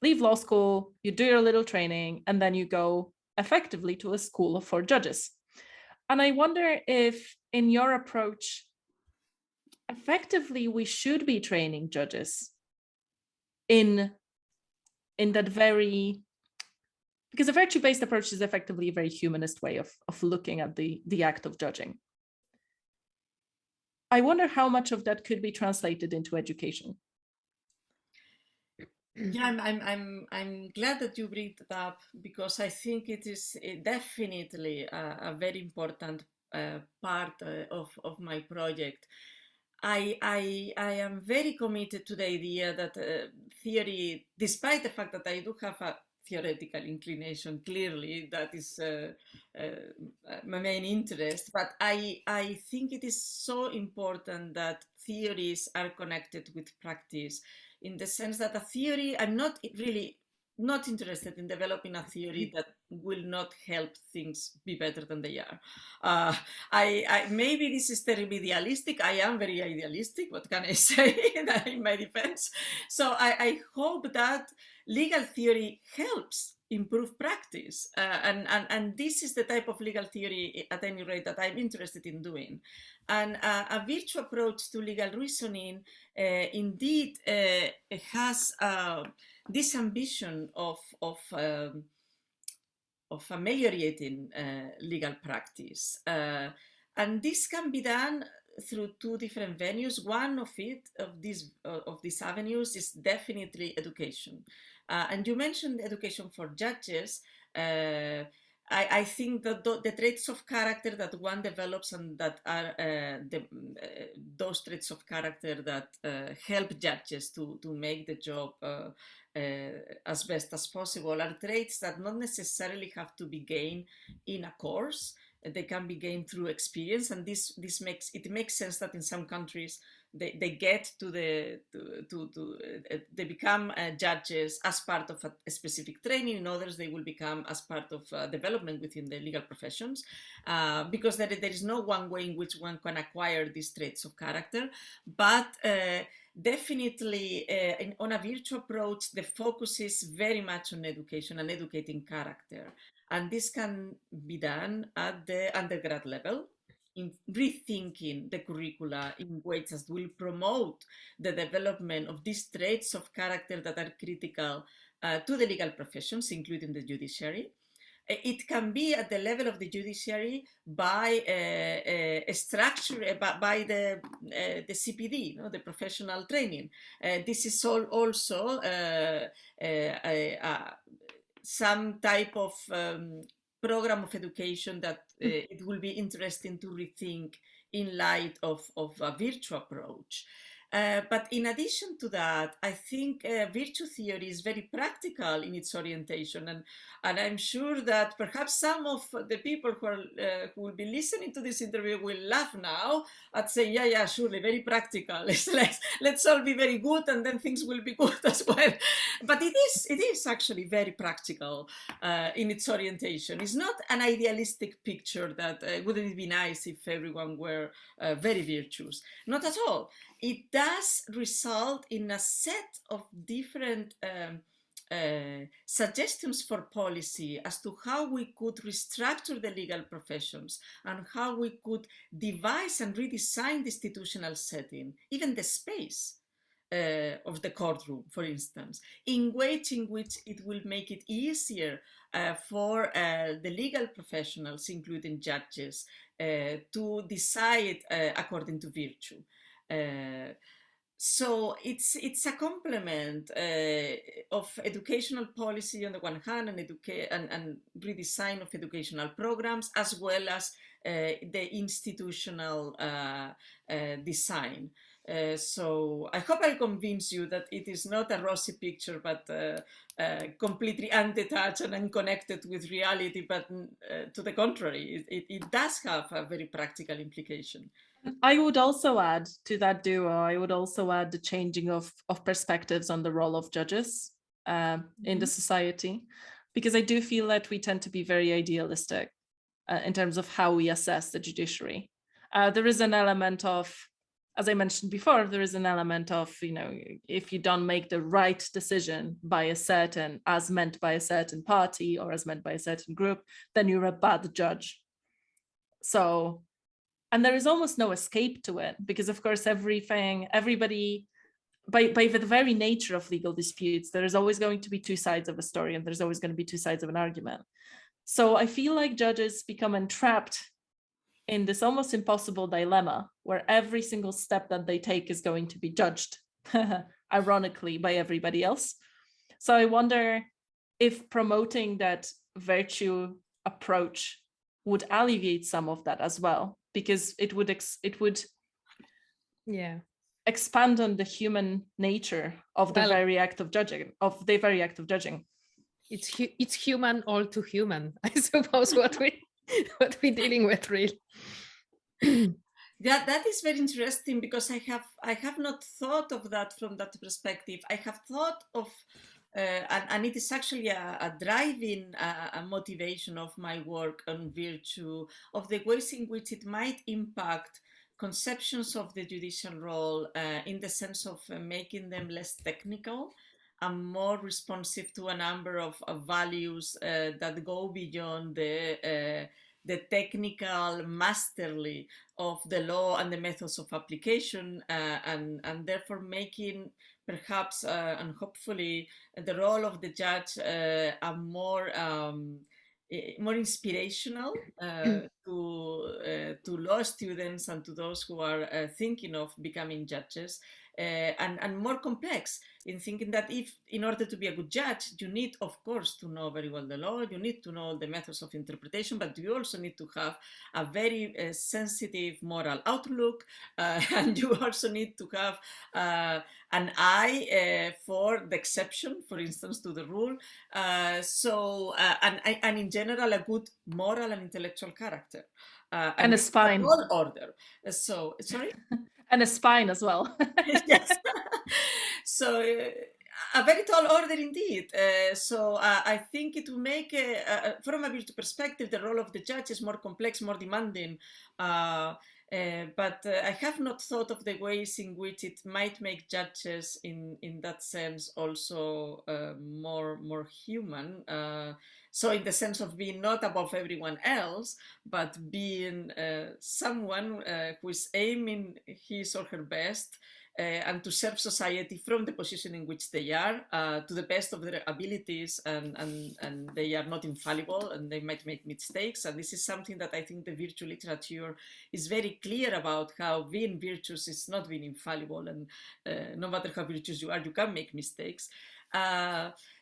leave law school, you do your little training, and then you go effectively to a school for judges. And I wonder if in your approach, effectively, we should be training judges in that very, because a virtue-based approach is effectively a very humanist way of looking at the act of judging. I wonder how much of that could be translated into education. Yeah, I'm glad that you bring it up, because I think it is definitely a very important part of my project. I am very committed to the idea that theory, despite the fact that I do have a theoretical inclination, clearly that is my main interest, but I think it is so important that theories are connected with practice, in the sense that a theory, I'm not interested in developing a theory that will not help things be better than they are. I maybe this is terribly idealistic. I am very idealistic. What can I say in my defense? So I hope that legal theory helps improve practice, and this is the type of legal theory, at any rate, that I'm interested in doing. And a virtue approach to legal reasoning indeed has this ambition of ameliorating legal practice, and this can be done through two different venues. One of these avenues is definitely education, and you mentioned education for judges. I think that the traits of character that one develops, and that are those traits of character that help judges to make the job as best as possible, are traits that not necessarily have to be gained in a course. They can be gained through experience, and this makes sense that in some countries they get to they become judges as part of a specific training. In others, they will become as part of development within the legal professions, because there is no one way in which one can acquire these traits of character. But definitely on a virtue approach, the focus is very much on education and educating character. And this can be done at the undergrad level, in rethinking the curricula in ways that will promote the development of these traits of character that are critical to the legal professions, including the judiciary. It can be at the level of the judiciary by a structure, by the CPD, the professional training. This is also some type of program of education that it will be interesting to rethink in light of a virtue approach. But in addition to that, I think virtue theory is very practical in its orientation, and I'm sure that perhaps some of the people who will be listening to this interview will laugh now at saying, yeah, surely, very practical. Let's all be very good, and then things will be good as well. But it is actually very practical in its orientation. It's not an idealistic picture that wouldn't it be nice if everyone were very virtuous? Not at all. It does result in a set of different suggestions for policy as to how we could restructure the legal professions and how we could devise and redesign the institutional setting, even the space of the courtroom, for instance, in ways in which it will make it easier for the legal professionals, including judges, to decide according to virtue. So it's a complement of educational policy on the one hand, and redesign of educational programs, as well as the institutional design. So I hope I convince you that it is not a rosy picture, but completely undetached and unconnected with reality, but to the contrary, it does have a very practical implication. I would also add to that duo, I would also add the changing of perspectives on the role of judges in the society, because I do feel that we tend to be very idealistic in terms of how we assess the judiciary. There is an element of, as I mentioned before, there is an element of, if you don't make the right decision as meant by a certain party or as meant by a certain group, then you're a bad judge. So, and there is almost no escape to it, because of course, everybody, by the very nature of legal disputes, there is always going to be two sides of a story, and there's always going to be two sides of an argument. So I feel like judges become entrapped in this almost impossible dilemma where every single step that they take is going to be judged, ironically, by everybody else. So I wonder if promoting that virtue approach would alleviate some of that as well, because it would expand on the human nature of the very act of judging. It's human all too human, I suppose, what we're dealing with, really. That is very interesting, because I have not thought of that from that perspective. I have thought of and it is actually a driving a motivation of my work on virtue, of the ways in which it might impact conceptions of the judicial role, in the sense of making them less technical and more responsive to a number of values that go beyond the technical mastery of the law and the methods of application, and therefore making perhaps and hopefully the role of the judge a more inspirational to law students and to those who are thinking of becoming judges, and more complex in thinking that if, in order to be a good judge, you need, of course, to know very well the law, you need to know the methods of interpretation, but you also need to have a very sensitive moral outlook, and you also need to have an eye for the exception, for instance, to the rule. And in general, a good moral and intellectual character. And a spine. All order. So, sorry? And a spine as well. Yes. So a very tall order indeed. So I think it will make, from a virtue perspective, the role of the judge is more complex, more demanding. But I have not thought of the ways in which it might make judges, in that sense, also more human. So in the sense of being not above everyone else, but being someone who is aiming his or her best and to serve society from the position in which they are, to the best of their abilities, and they are not infallible, and they might make mistakes. And this is something that I think the virtue literature is very clear about, how being virtuous is not being infallible, and no matter how virtuous you are, you can make mistakes.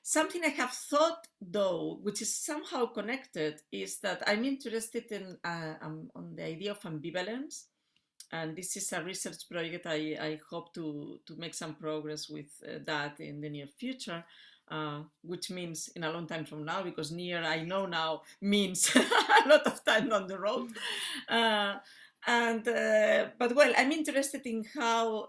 Something I have thought, though, which is somehow connected, is that I'm interested in on the idea of ambivalence. And this is a research project I hope to make some progress with that in the near future, which means in a long time from now, because near, I know now, means a lot of time on the road. But well, I'm interested in how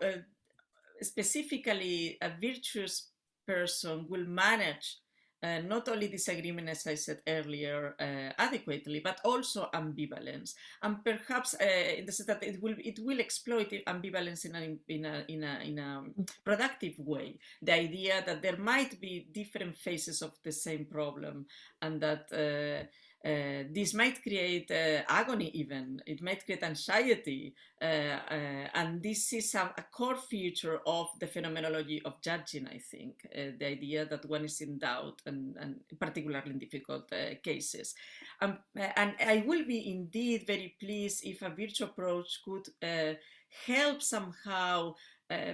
specifically a virtuous person will manage not only disagreement, as I said earlier, adequately, but also ambivalence, and perhaps in the sense that it will exploit ambivalence in a productive way. The idea that there might be different phases of the same problem, and that this might create agony, even it might create anxiety, and this is a core feature of the phenomenology of judging, I think, the idea that one is in doubt, and particularly in difficult cases. And I will be indeed very pleased if a virtue approach could help somehow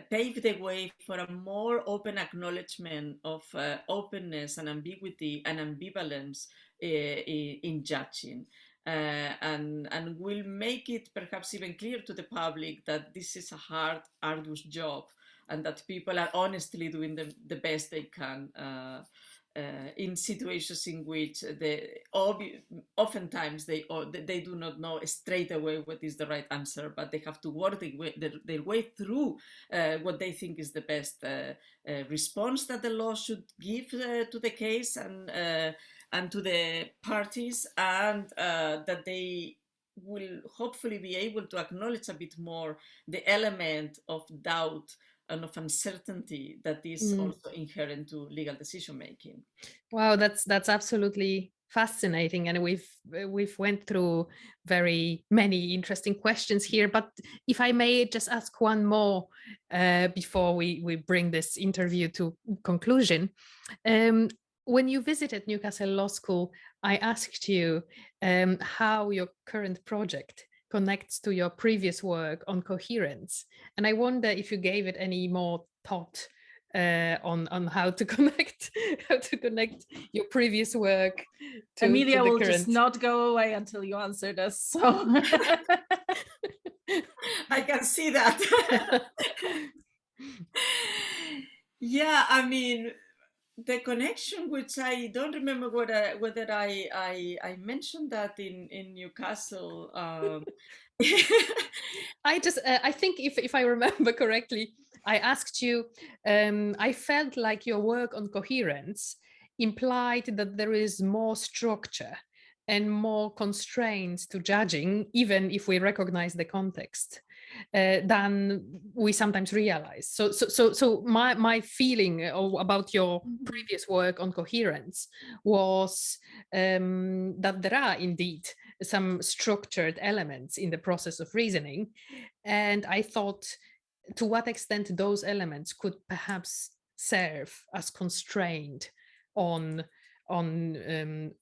pave the way for a more open acknowledgement of openness and ambiguity and ambivalence in judging. And will make it perhaps even clear to the public that this is a hard, arduous job, and that people are honestly doing the best they can in situations in which oftentimes they do not know straight away what is the right answer, but they have to work their way through what they think is the best response that the law should give to the case, and to the parties, and that they will hopefully be able to acknowledge a bit more the element of doubt and of uncertainty that is also inherent to legal decision making. Wow, that's absolutely fascinating, and we've went through very many interesting questions here. But if I may just ask one more before we bring this interview to conclusion. When you visited Newcastle Law School, I asked you how your current project connects to your previous work on coherence, and I wonder if you gave it any more thought on how to connect your previous work to Amelia the will current. just not go away until you answered us. So I can see that. Yeah, I mean, the connection, which I don't remember whether I mentioned that in Newcastle, I think if I remember correctly, I asked you, I felt like your work on coherence implied that there is more structure and more constraints to judging, even if we recognize the context, than we sometimes realize. So my feeling about your previous work on coherence was that there are indeed some structured elements in the process of reasoning. And I thought, to what extent those elements could perhaps serve as constraint on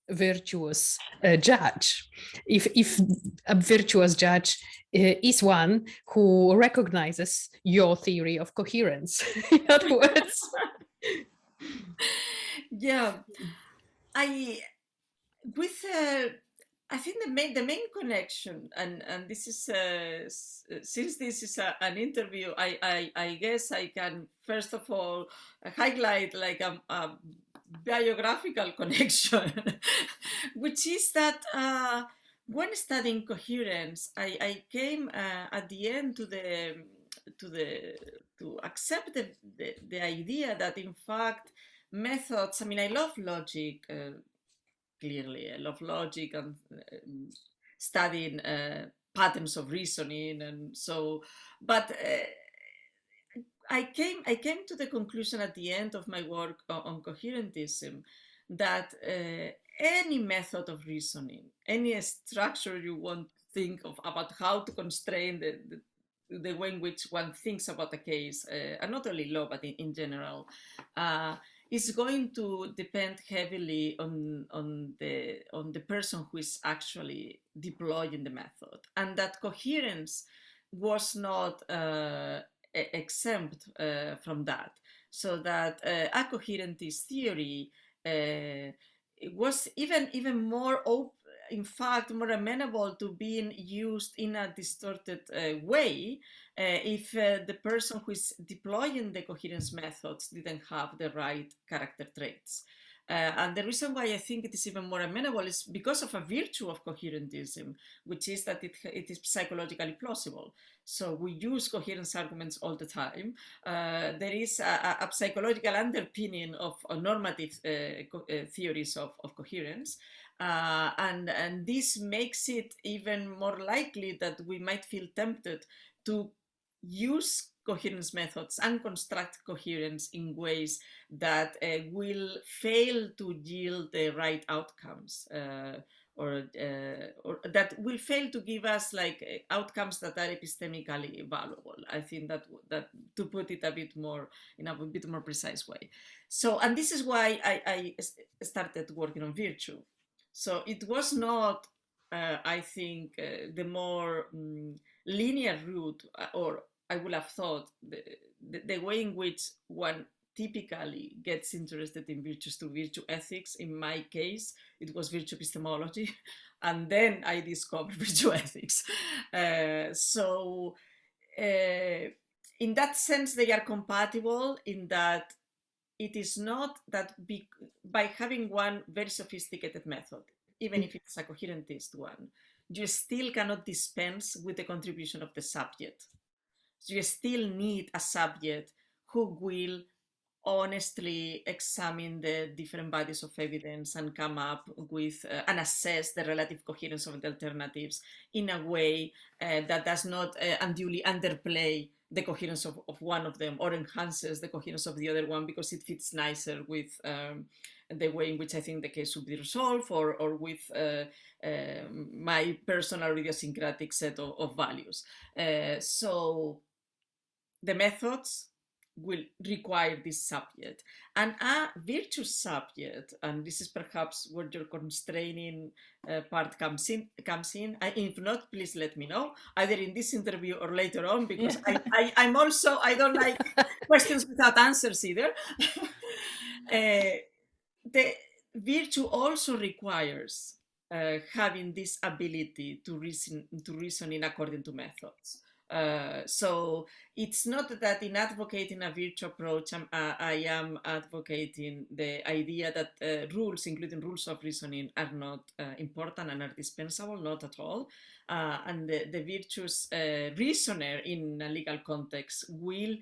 virtuous judge, if a virtuous judge is one who recognizes your theory of coherence. In other words. Yeah, I think the main connection, and this is since this is an interview, I guess I can first of all highlight like a biographical connection, which is that when studying coherence, I came at the end to accept the idea that in fact methods. I mean, I love logic. Clearly, I love logic and studying patterns of reasoning, and so. But I came to the conclusion at the end of my work on coherentism that any method of reasoning, any structure you want to think of about how to constrain the way in which one thinks about a case, and not only law, but in general, is going to depend heavily on the person who is actually deploying the method, and that coherence was not exempt from that. So that a coherentist theory was even more open, in fact, more amenable to being used in a distorted way if the person who is deploying the coherence methods didn't have the right character traits. And the reason why I think it is even more amenable is because of a virtue of coherentism, which is that it is psychologically plausible. So we use coherence arguments all the time. There is a psychological underpinning of normative theories of coherence. And this makes it even more likely that we might feel tempted to use coherence methods and construct coherence in ways that will fail to yield the right outcomes, or that will fail to give us like outcomes that are epistemically valuable. I think that to put it a bit more in a bit more precise way. So, and this is why I started working on virtue. So it was not, I think, the more linear route, or I would have thought the way in which one typically gets interested in virtues to virtue ethics. In my case, it was virtue epistemology, and then I discovered virtue ethics. So in that sense, they are compatible in that it is not that by having one very sophisticated method, even if it's a coherentist one, you still cannot dispense with the contribution of the subject. So you still need a subject who will honestly examine the different bodies of evidence and come up with and assess the relative coherence of the alternatives in a way that does not unduly underplay the coherence of one of them or enhances the coherence of the other one because it fits nicer with the way in which I think the case should be resolved, or with my personal idiosyncratic set of values. So the methods will require this subject. And a virtuous subject, and this is perhaps where your constraining part comes in. If not, please let me know, either in this interview or later on, because I'm also, I don't like questions without answers either. The virtue also requires having this ability to reason in according to methods. So it's not that in advocating a virtue approach, I am advocating the idea that rules, including rules of reasoning, are not important and are dispensable, not at all. And the virtuous reasoner in a legal context will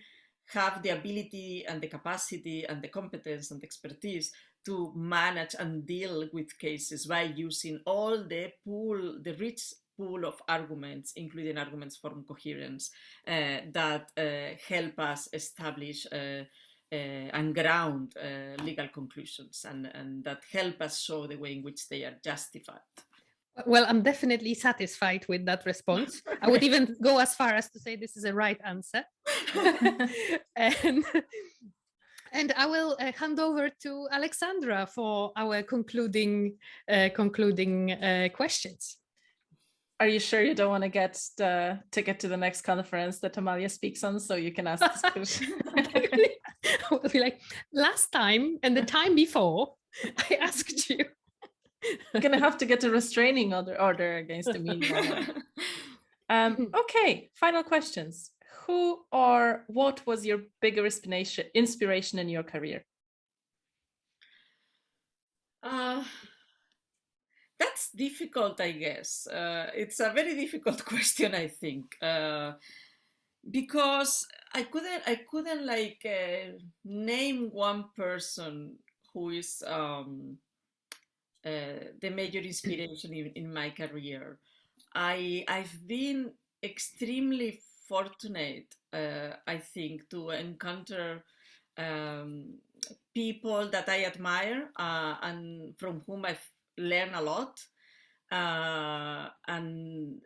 have the ability and the capacity and the competence and expertise to manage and deal with cases by using all the rich pool of arguments, including arguments from coherence, that help us establish and ground legal conclusions, and that help us show the way in which they are justified. Well, I'm definitely satisfied with that response. I would even go as far as to say this is a right answer. And I will hand over to Alexandra for our concluding questions. Are you sure you don't want to get the ticket to the next conference that Amalia speaks on, so you can ask this question? We'll be like, last time and the time before, I asked you. You're gonna have to get a restraining order against the media. Okay, final questions. Who or what was your bigger inspiration in your career? That's difficult, I guess. It's a very difficult question, I think, because I couldn't like name one person who is the major inspiration in my career. I've been extremely fortunate, I think, to encounter people that I admire and from whom I've learned a lot, and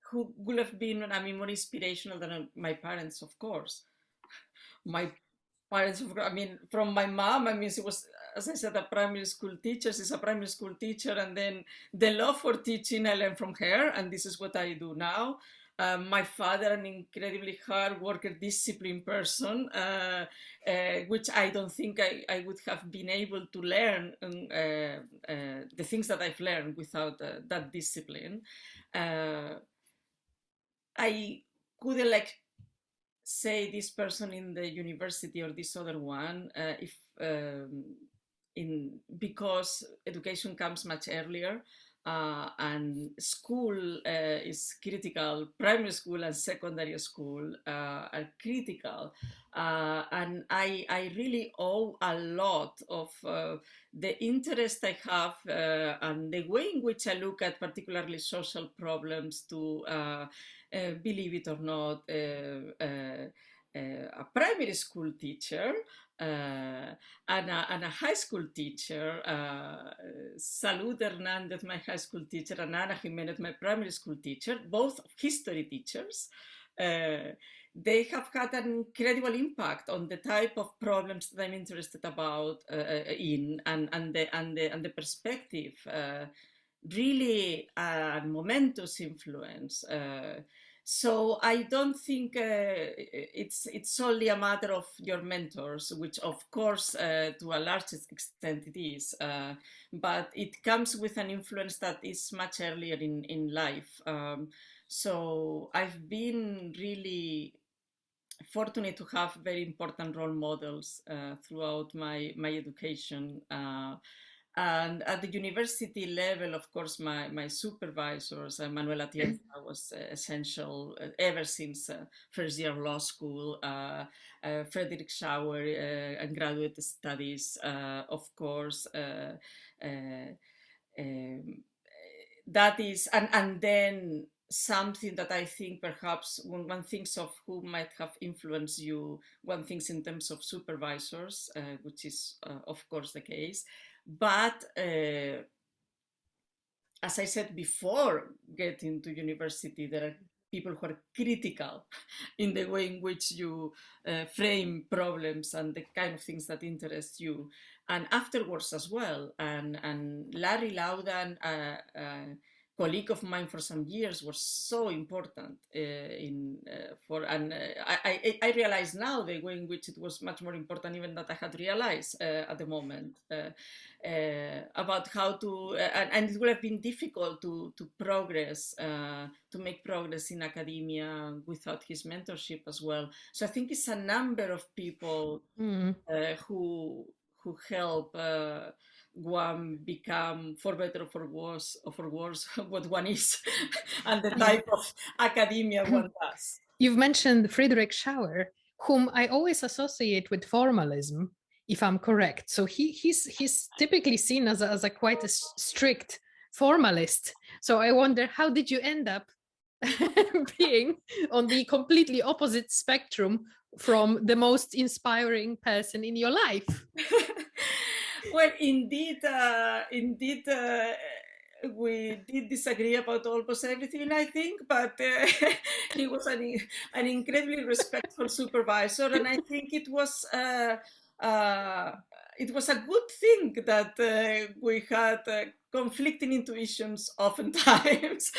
who would have been, I mean, more inspirational than my parents, of course. My parents, I mean, from my mom, I mean, she was, as I said, a primary school teacher. She's a primary school teacher, and then the love for teaching I learned from her, and this is what I do now. My father, an incredibly hard worker, disciplined person, which I don't think I would have been able to learn the things that I've learned without that discipline. I couldn't like say this person in the university or this other one because education comes much earlier. And school is critical. Primary school and secondary school are critical, and I really owe a lot of the interest I have and the way in which I look at particularly social problems to, believe it or not, a primary school teacher and a high school teacher, Salud Hernandez, my high school teacher, and Ana Jimenez, my primary school teacher, both history teachers. They have had an incredible impact on the type of problems that I'm interested about and the perspective. Really a momentous influence. So I don't think it's only a matter of your mentors, which of course to a large extent it is, but it comes with an influence that is much earlier in life. So I've been really fortunate to have very important role models throughout my education. And at the university level, of course, my supervisors, Manuela Atienza was essential ever since first year of law school, Frederick Schauer and graduate studies, of course. That is, and then something that I think perhaps when one thinks of who might have influenced you, one thinks in terms of supervisors, which is of course the case. But as I said before getting to university, there are people who are critical in the way in which you frame problems and the kind of things that interest you, and afterwards as well. And Larry Laudan colleague of mine for some years was so important I realize now the way in which it was much more important even than I had realized at the moment about how to and it would have been difficult to progress to make progress in academia without his mentorship as well. So I think it's a number of people who help one become, for better or for worse, what one is and the type of academia one does. You've mentioned Friedrich Schauer, whom I always associate with formalism, if I'm correct. So he's typically seen as a quite a strict formalist. So I wonder, how did you end up being on the completely opposite spectrum from the most inspiring person in your life? Well, indeed, we did disagree about almost everything, I think, but he was an incredibly respectful supervisor, and I think it was a good thing that we had conflicting intuitions oftentimes.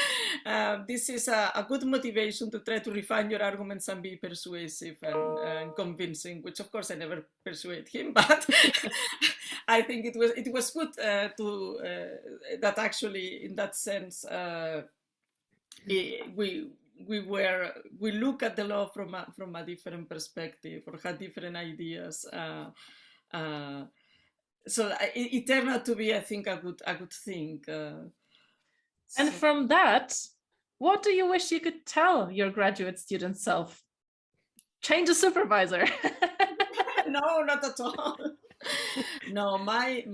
This is a good motivation to try to refine your arguments and be persuasive and convincing, which of course I never persuade him, but I think it was good that actually in that sense we look at the law from a different perspective or had different ideas. So it turned out to be, I think, a good thing. And from that, what do you wish you could tell your graduate student self? Change a supervisor. No, not at all. No, my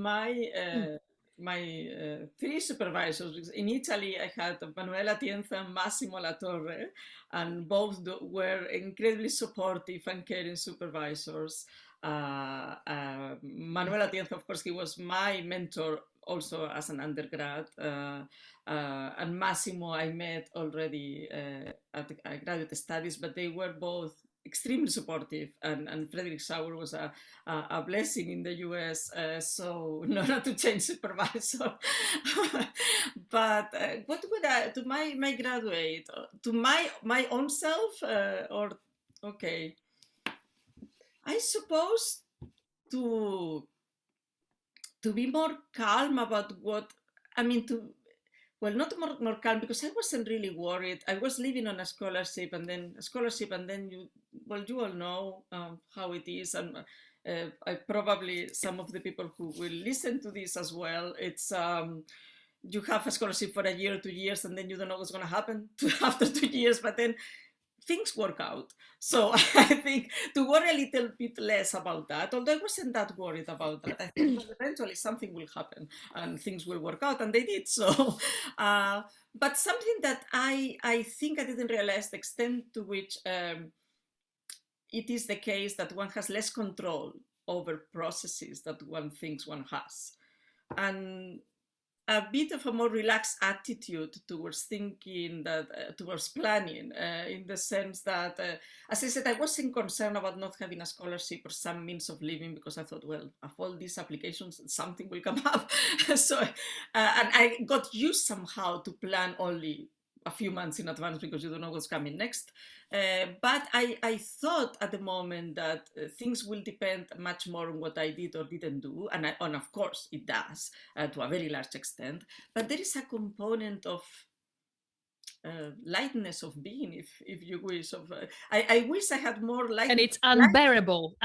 three supervisors in Italy, I had Manuela Tienza and Massimo Latorre, and both were incredibly supportive and caring supervisors. Manuela Tienza, of course, he was my mentor also as an undergrad, and Massimo I met already at graduate studies, but they were both extremely supportive, and Friedrich Schauer was a blessing in the US, so not to change supervisor. But what would I, to my graduate, to my own self, okay, I suppose to be more calm about what, I mean, not more calm, because I wasn't really worried. I was living on a scholarship, and then you all know how it is, and I probably, some of the people who will listen to this as well, it's you have a scholarship for a year or 2 years, and then you don't know what's going to happen after 2 years, but then things work out. So I think to worry a little bit less about that, although I wasn't that worried about that. I think eventually something will happen and things will work out, and they did. So, but something that I think I didn't realize the extent to which it is the case that one has less control over processes that one thinks one has. And a bit of a more relaxed attitude towards thinking, that towards planning, in the sense that, as I said, I wasn't concerned about not having a scholarship or some means of living, because I thought, well, of all these applications, something will come up. So, and I got used somehow to plan only a few months in advance, because you don't know what's coming next. But I thought at the moment that things will depend much more on what I did or didn't do, and of course it does to a very large extent. But there is a component of lightness of being, if you wish. I wish I had more lightness. And it's unbearable.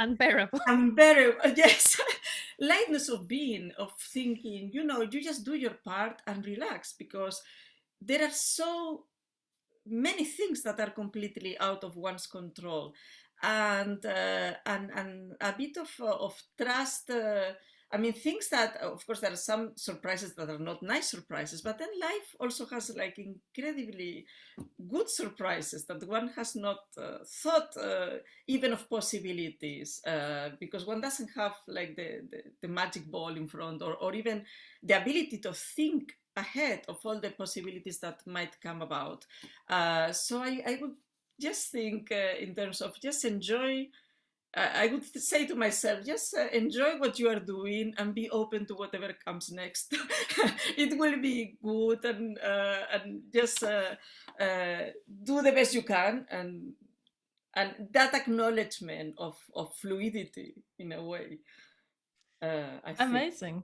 Yes, lightness of being, of thinking. You just do your part and relax, because there are so many things that are completely out of one's control, and a bit of trust. I mean, things that, of course, there are some surprises that are not nice surprises, but then life also has like incredibly good surprises that one has not thought even of possibilities, because one doesn't have like the magic ball in front, or even the ability to think ahead of all the possibilities that might come about. So I would just think in terms of just enjoy I would say to myself, just enjoy what you are doing and be open to whatever comes next. It will be good, and just do the best you can, and that acknowledgement of fluidity in a way. I think. Amazing.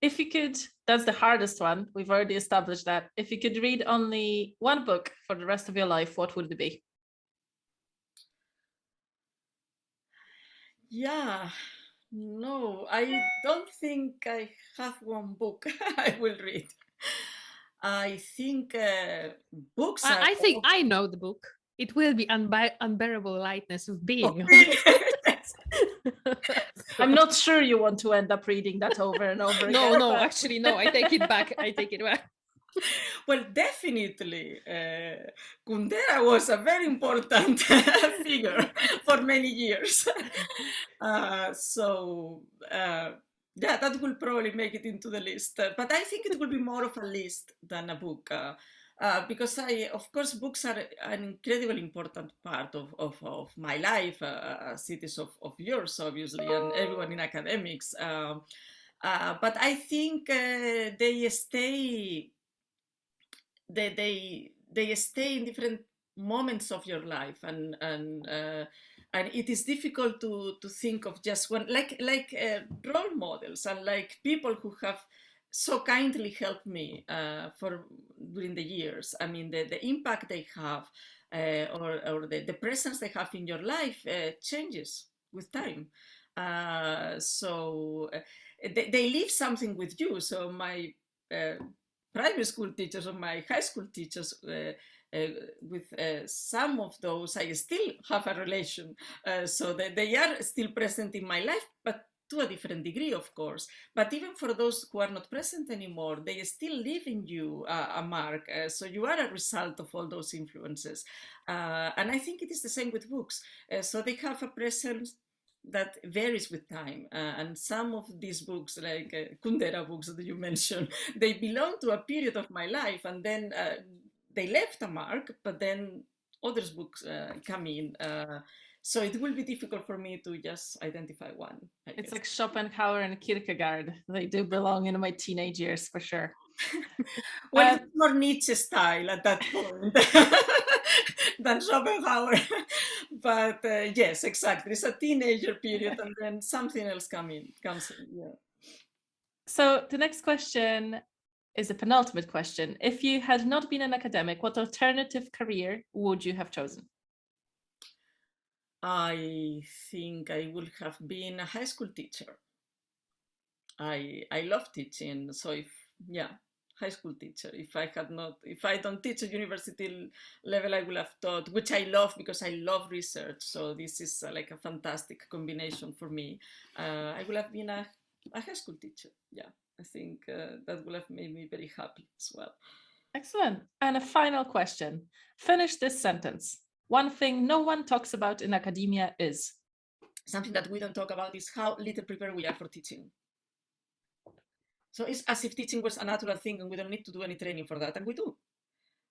If you could, that's the hardest one. We've already established that. If you could read only one book for the rest of your life, what would it be? Yeah, no, I don't think I have one book I will read. I think books are. I think I know the book. It will be Unbearable Lightness of Being. Oh, really? I'm not sure you want to end up reading that over and over again. No, actually, no. I take it back. I take it back. Well, definitely, Kundera was a very important figure for many years. Yeah, that will probably make it into the list. But I think it will be more of a list than a book. Because of course, books are an incredibly important part of my life, as it is of yours, obviously, and everyone in academics. But I think they stay in different moments of your life, and it is difficult to think of just one, like role models, and like people who have so kindly helped me during the years. I mean, the impact they have, or the presence they have in your life changes with time. They leave something with you. So my primary school teachers or my high school teachers, with some of those I still have a relation, so they are still present in my life, but to a different degree, of course. But even for those who are not present anymore, they still leave in you a mark. So you are a result of all those influences. And I think it is the same with books. So they have a presence that varies with time. And some of these books, like Kundera books that you mentioned, they belong to a period of my life, and then they left a mark, but then others books come in. So it will be difficult for me to just identify one. It's like Schopenhauer and Kierkegaard. They do belong in my teenage years for sure. Well, it's more Nietzsche style at that point than Schopenhauer. But yes, exactly. It's a teenager period, and then something else comes in. Yeah. So the next question is the penultimate question. If you had not been an academic, what alternative career would you have chosen? I think I would have been a high school teacher. I love teaching, so high school teacher. If I don't teach at university level, I will have taught, which I love because I love research. So this is like a fantastic combination for me. I will have been a high school teacher. Yeah, I think that will have made me very happy as well. Excellent. And a final question. Finish this sentence. One thing no one talks about in academia is? Something that we don't talk about is how little prepared we are for teaching. So it's as if teaching was a natural thing and we don't need to do any training for that, and we do.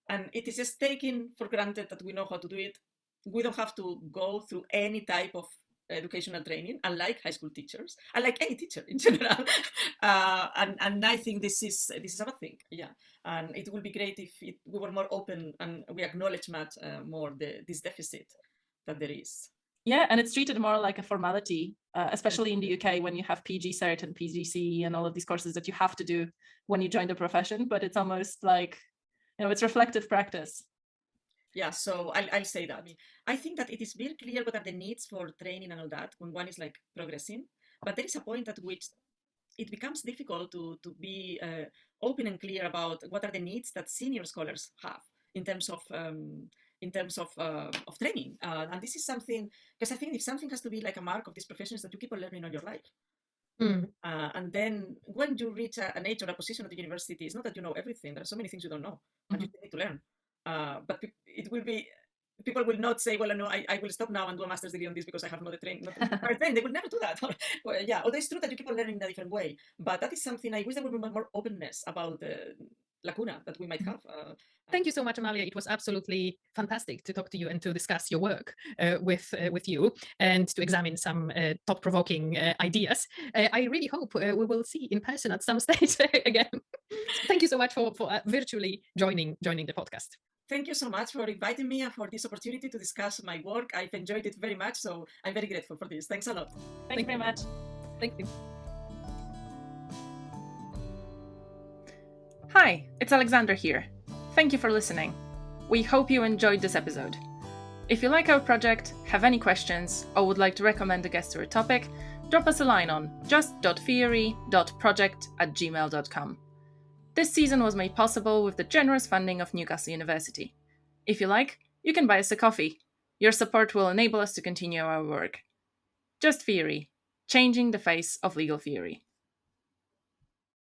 And it is just taken for granted that we know how to do it. We don't have to go through any type of educational training, unlike high school teachers, unlike any teacher in general. And I think this is a bad thing. Yeah, and it would be great if we were more open and we acknowledge much more this deficit that there is. Yeah, and it's treated more like a formality, especially in the UK when you have PG Cert and PGCE and all of these courses that you have to do when you join the profession. But it's almost like, it's reflective practice. Yeah, so I'll say that. I think that it is very clear what are the needs for training and all that when one is like progressing. But there is a point at which it becomes difficult to be open and clear about what are the needs that senior scholars have in terms of training. And this is something, because I think if something has to be like a mark of this profession is that you keep on learning all your life. And then when you reach an age or a position at the university, it's not that you know everything. There are so many things you don't know, and you need to learn. But it will be, people will not say, well, no, I will stop now and do a master's degree on this because I have not trained. They will never do that. Well, yeah, although it's true that you keep on learning in a different way. But that is something I wish there would be more openness about lacuna that we might have. Thank you so much, Amalia. It was absolutely fantastic to talk to you and to discuss your work with you and to examine some thought-provoking ideas. I really hope we will see in person at some stage again. Thank you so much for virtually joining the podcast. Thank you so much for inviting me and for this opportunity to discuss my work. I've enjoyed it very much, so I'm very grateful for this. Thanks a lot. Thank you very much. Thank you. Hi, it's Alexandra here. Thank you for listening. We hope you enjoyed this episode. If you like our project, have any questions, or would like to recommend a guest or a topic, drop us a line on just.theory.project@gmail.com. This season was made possible with the generous funding of Newcastle University. If you like, you can buy us a coffee. Your support will enable us to continue our work. Just Theory, changing the face of legal theory.